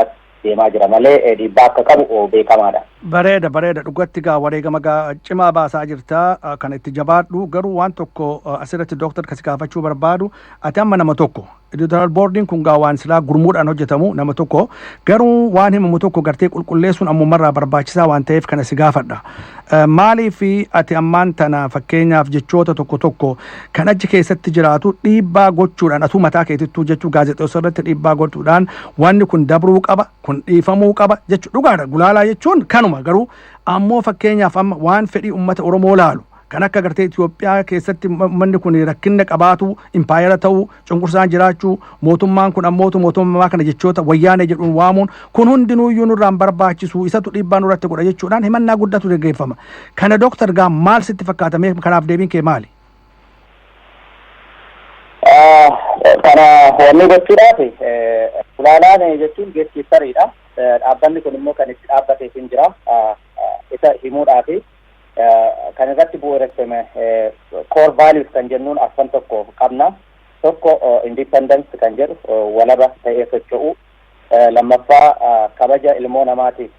S6: deemaa jira malee dhiibbaa akka qabu beekamaadha.
S1: Bareeda dhugatti gaa wareegama cimaa baasaa jirta kan itti jabaadhu garuu waan tokko asirratti dooktar kasi gaafachuu barbaadu ati amma nama tokko editorial boardiin kun gaa waan silaa gurmuudhaan hojjetamu nama tokko garuu waan himamu tokko gartee qulqulleessuun ammumarraa barbaachisaa waan ta'eef kana si gaafadha. Maaliif ati ammaan tana fakkeenyaaf jechoota tokko kan achi keessatti jiraatu dhiibbaa gochuudhaan atuu mataa keetittuu jechuu gaazexeessota irratti dhiibbaa gochuudhaan wanni kun dabruu qaba kun dhiifamuu qaba jechuu dhugaadha. Gulaalaa jechuun kanuma garuu ammoo fakkeenyaaf amma waan fedhii uummata Oromoo laalu kan akka gartee Itoophiyaa keessatti manni kun rakkinna qabaatu impaayera ta'uu cunqursaan jiraachuu mootummaan kun ammoo mootummaa kana jechoota wayyaanee jedhuun waamuun kun hundinuuyyuu nurraan barbaachisu isatu dhiibbaa nurratti godha jechuudhaan himannaa guddatu gaggeeffama. Kana dooktar gaa maal sitti fakkaatame kanaaf deebiin kee maali?
S6: Kana wanni gochuudhaaf gulaalaan jechuun geessiftariidha. Dhaabbanni kun immoo kan itti dhaabbateef hin jira. Isa himuudhaaf kan irratti bu'uureffame core values kan jennuun afran tokko qabna. tokko independence kan jedhu walaba ta'ee socho'u lammaffaa kabaja ilmoo namaatiif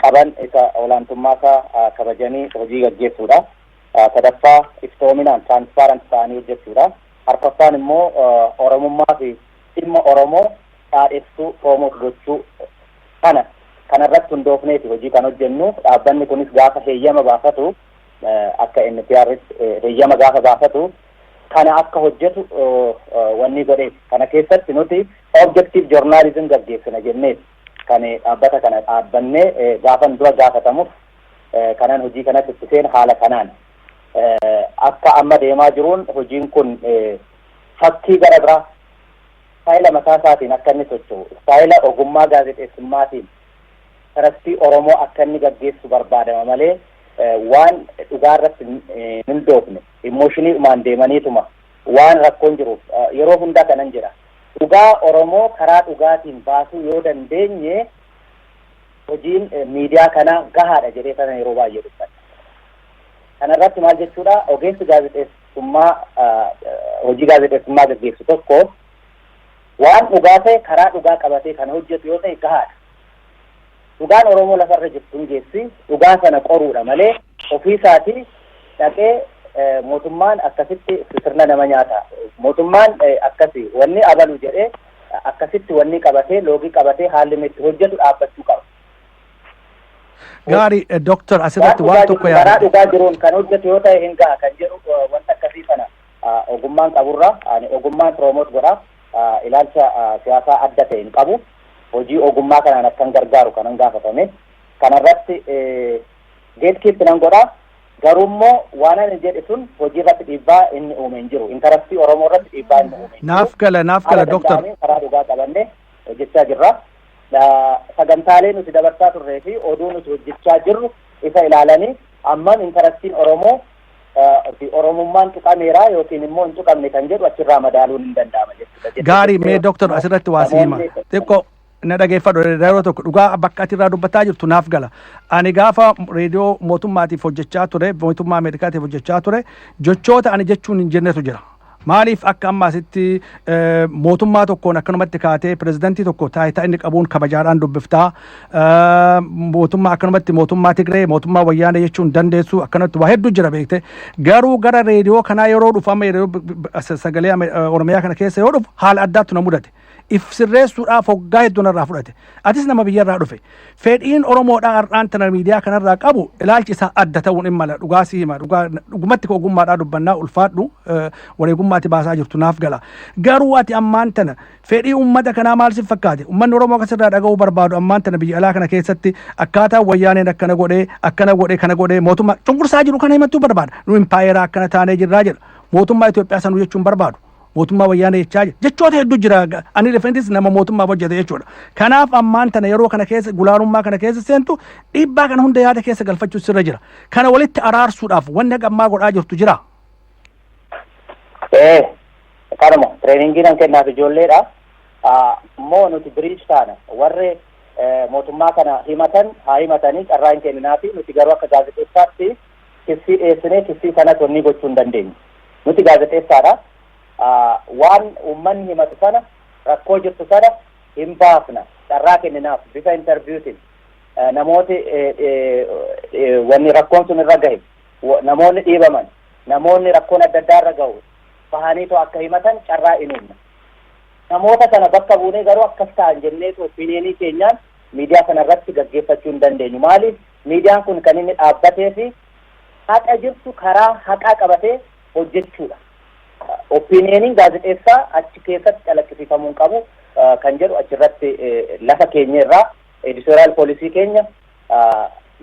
S6: qaban isa olaantummaa isaa kabajanii hojii gaggeessuudha. Sadaffaa iftoominaan transparent ta'anii hojjechuudha. Arfaffaan immoo oromummaa fi dhimma oromoo dhaadhessuu promote gochuu kanarratti hundoofneeti hojii kan hojjennu. Dhaabbanni kunis gaafa heeyyama baafatu akka NPRs heeyyama gaafa baafatu kana akka hojjetu wanni godheeti. Kana keessatti nuti objective journalism gaggeessina jennee kan dhaabbata kana dhaabbannee gaafan dura gaafatamuuf kanan hojii kanatti itti seen haala kanaan akka amma deemaa jiruun hojiin kun fakkii gara biraa istaayila mataa isaatiin akka inni socho'u istaayila ogummaa gaazexeessummaatiin sarastii Oromoo akka inni gaggeessu barbaadama malee waan dhugaa irratti hin doofne immooshinii umaan deemaniituma waan rakkoon jiruuf yeroo hundaa kanan jedha. Dhugaa Oromoo karaa dhugaatiin baasuu yoo dandeenye hojiin miidiyaa kana gahaadha jedhee sana yeroo baay'ee dubbata. Kanarratti maal jechuudha ogeessi gaazexeessummaa hojii gaazexeessummaa gaggeessu tokko waan dhugaa ta'e karaa dhugaa qabatee kana hojjetu yoo ta'e gahaadha. Dhugaan Oromoo lafarra jirtu hin geessi dhugaa sana qoruudha malee ofii isaatii dhaqee mootummaan akkasitti sirna nama nyaata mootummaan akkasi wanni abalu jedhee akkasitti wanni qabatee loogii qabatee haalli itti hojjetu dhaabbachuu qaba.
S1: Gaarii Doktor asirratti waan tokko yaada.
S6: Karaa dhugaa jiruun kan hojjetu yoo ta'e hin gaha kan jedhu wanta akkasii kana ogummaan qaburra ani ogummaan promote godha ilaalcha siyaasaa adda ta'e hin qabu hojii ogummaa kanaan akkan gargaaru kanan gaafatame kanarratti gatekeep nan godha. Garummoo waan ani jedhe sun hojii irratti dhiibbaa inni uume hin jiru. Intarastii Oromoo irratti dhiibbaa inni uume hin jiru.
S1: Naaf gala Doktor.
S6: Karaa dhugaa qabanne hojjechaa jirra. Sagantaalee nuti dabarsaa turree fi oduu nuti hojjechaa jirru isa ilaalanii amman intarastiin Oromoo fi Oromummaan tuqameera yookiin immoo hin tuqamne kan jedhu achirraa madaaluun hin danda'ama jechuudha.
S1: Gaarii mee Doktor asirratti waa si hima. Xiqqoo na dhageeffadhu yeroo tokko dhugaa bakka ati irraa dubbataa jirtu naaf gala. Ani gaafa reediyoo mootummaatiif hojjechaa ture mootummaa Ameerikaatiif hojjechaa ture jechoota ani jechuun hin jennetu jira. Maaliif akka amma asitti mootummaa tokkoon akkanumatti kaatee pirezidantii tokko taayitaa inni qabuun kabajaadhaan dubbiftaa mootummaa akkanumatti mootummaa Tigree mootummaa Wayyaanee jechuun dandeessu akkanatti waa hedduu jira beekte garuu gara reediyoo kanaa yeroo dhufu amma sagalee Oromiyaa kana keessa yoo dhufu haala addaatu na mudate. If sirreessuudhaaf hoggaa hedduun irraa fudhate. Atis nama biyyarraa dhufe. Fedhiin Oromoodhaa har'aan tana miidiyaa kanarraa qabu ilaalchi isaa adda ta'uun hin mala. Dhugaa si hima. Dhugumatti ogummaadhaa dubbannaa ulfaadhu wareegummaatti baasaa jirtu naaf gala. Garuu ati ammaan tana fedhii uummata kanaa maal si fakkaate? Uummanni Oromoo kasirraa dhaga'uu barbaadu ammaan tana biyya alaa kana keessatti akkaataa Wayyaaneen akkana godhee mootummaa cunqursaa jiru kana himachuu barbaada. Nu impaayeraa akkana taanee jirraa jedha. Mootummaa Itoophiyaa sanuu jechuun barbaadu. Mootummaa Wayyaanee jechaa jira. Jechoota hedduu jira. Ani rifeensis nama mootummaa hojjete jechuudha. Kanaaf ammaan tana yeroo kana keessa gulaarummaa kana keessa seentu dhiibbaa kana hunda yaada keessa galfachuu sirra jira. Kana walitti araarsuudhaaf wanni gammaa godhaa jirtu jira.
S6: Kanuma treeningiin an kennaaf ijoolleedha. Immoo nuti biriij taana warri mootummaa kana himatan haa himatanii carraa hin kenninaafi nuti garuu akka gaazexeessaatti kissii dhiyeessinee kissii sanas wanni gochuu hin dandeenyu. Nuti gaazexeessaadha. Waan uummanni himatu sana rakkoo jirtu sana hin baafna carraa kenninaaf bifa interviewtiin namooti wanni rakkoon sun irra gahe namoonni dhiibaman namoonni rakkoon adda addaa irra gahu bahaniitoo akka himatan carraa inumna namoota sana bakka buunee garuu akkas ta'an jenneetu opiniinii keenyaan miidiyaa kana irratti gaggeeffachuu hin dandeenyu. Maaliif miidiyaan kun kan inni dhaabbatee fi haqa jirtu karaa haqaa qabatee hojjechuudha. Opiniiniin gaazexeessaa achi keessatti calaqqisiifamuu qabu kan jedhu achirratti lafa keenya irraa editorial poolisii keenya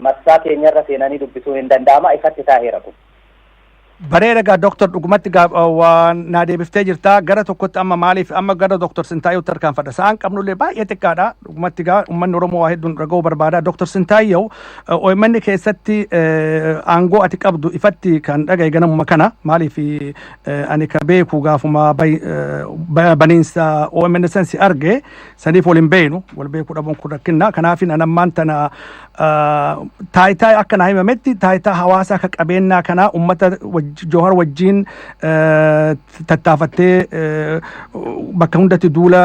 S6: marsaa keenya irra seenanii dubbisuu hin danda'ama ifatti taa'eera kun.
S1: Bareeda Doktor dhugumatti waan naa deebiftee jirtaa gara tokkotti amma maaliif amma gara Doktor Sintaayyoo tarkaanfadha sa'aan qabnullee baay'ee xiqqaadha dhugumatti uummanni Oromoo waa hedduun dhaga'uu barbaada. Doktor Sintaayyoo OMN keessatti aangoo ati qabdu ifatti kan dhagaye ganamuma kana maaliif ani ka beeku gaafuma baniinsa OMN sansi arge saniif wal hin beenu wal beekuu dhabuun kun rakkinna kanaafin an ammaan tana taayitaa akka naa himametti taayitaa hawaasaa ka qabeenyaa kanaa uummata Jawhar wajjin tattaafattee bakka hundatti duula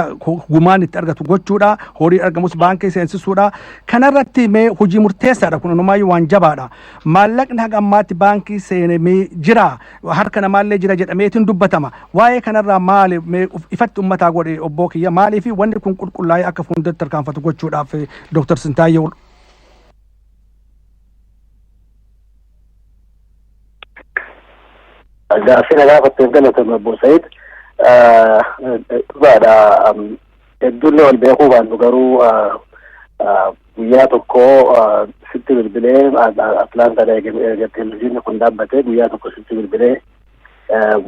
S1: gumaan itti argatu gochuudha. Horii argamus baankii seensisuudha. Kanarratti mee hojii murteessaadha kun hunumaayyuu waan jabaadha. Maallaqni haga ammaatti baankii seenamee jira. Harka namaallee jira jedhameetiin dubbatama. Waa'ee kanarraa maali mee ifatti uummataa godhe obbo Kiyya maalii fi wanni kun qulqullaa'ee akka fuuldratti tarkaanfatu gochuudhaaf Dr. Sintaayyoo.
S7: Gaaffii nagaa fatteef galatoomaa Obbo Sa'iid. Dhugaadha hedduun wal beekuu baannu garuu guyyaa tokko sitti bilbilee Atlaantaadha televezyiinii kun dhaabbatee guyyaa tokko sitti bilbilee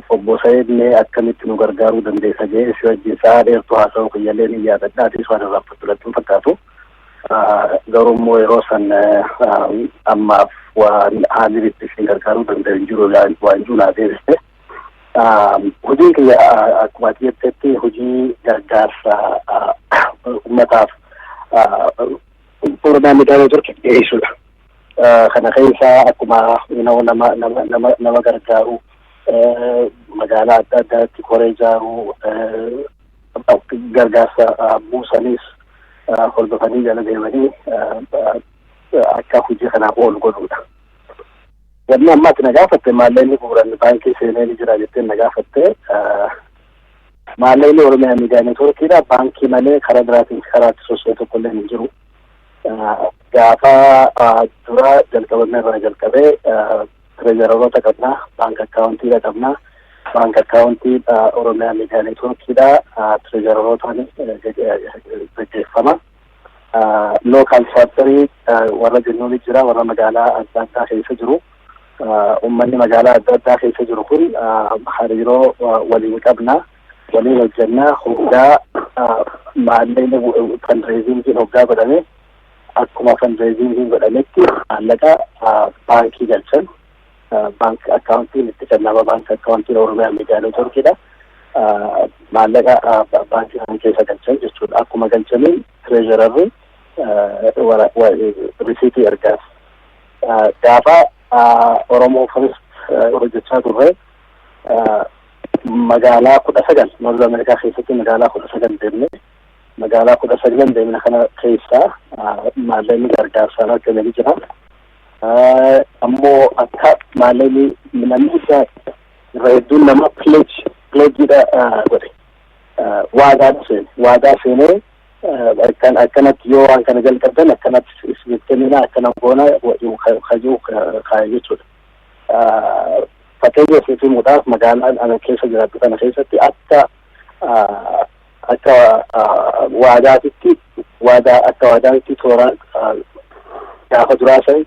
S7: Obbo Sa'iid mee akkamitti nu gargaaruu dandeessa jee si wajjin sa'a dheertuu haasa'uu kiyyallee ni yaadadhaatis waan irraa fudhatuun fakkaatu. Garuu immoo yeroo san ammaaf waan haalli itti isin gargaaruu danda'u jiru waan juunaa deebiste. Hojiin kiyya akkuma ati jettetti hojii gargaarsa uummataaf Oromiyaa miidiyaalee turte dhiyeessuudha. Kana keessaa akkuma nama gargaaru magaalaa adda addaatti koree ijaaruu gargaarsa buusanis hordofanii jala deemanii akka hojii kanaaf oolu godhuudha. Wanni ammaatti na gaafatte maallaqni bu'uuran baankii seenee ni jira jettee na gaafatte maallaqni Oromiyaa miidiyaa neetwoorkiidha. Baankii malee karaa biraatiin karaatti sochii tokkollee hin jiru. Gaafa dura jalqabamee bara jalqabee tireejaroota qabna, baank akkaawuntiidha qabna. Baank akkaawuntii Oromiyaa miidiyaa neetwoorkiidha. Tireejarootaan gaggeeffama. Lookaal chaaptarii warra jennuun jira, warra magaalaa adda addaa keessa jiru. Uummanni magaalaa adda addaa keessa jiru kun hariiroo waliin qabna. Waliin hojjannaa hoggaa maallaqni fundraisingii hoggaa godhame akkuma fundraisingii godhametti maallaqa baankii galchan. Baank akkaawuntiin itti kennama. Baank akkaawuntiin Oromiyaa miidiyaa neetwoorkiidha. Maallaqa baankii kana keessa galchan jechuudha. Akkuma galchaniin tireejararri risiitii ergaas. Gaafa Oromoo Firist hojjechaa turre magaalaa 19 Noorz Ameerikaa keessatti magaalaa 19 deemne. Magaalaa 19 deemne kana keessaa maallaqni gargaarsaan argamanii jira. Ammoo akka maallaqni namni guddaa irra hedduun nama pileejiidha godhe. Waadaa seenee akkanatti yoo waan kana jalqabdan akkanatti isbiteenina akkana goona hajuu kaaya jechuudha. Fakkeenya isiimuudhaaf magaalaan ana keessa jiraattu kana keessatti akka waadaatitti toora gaafa duraa sani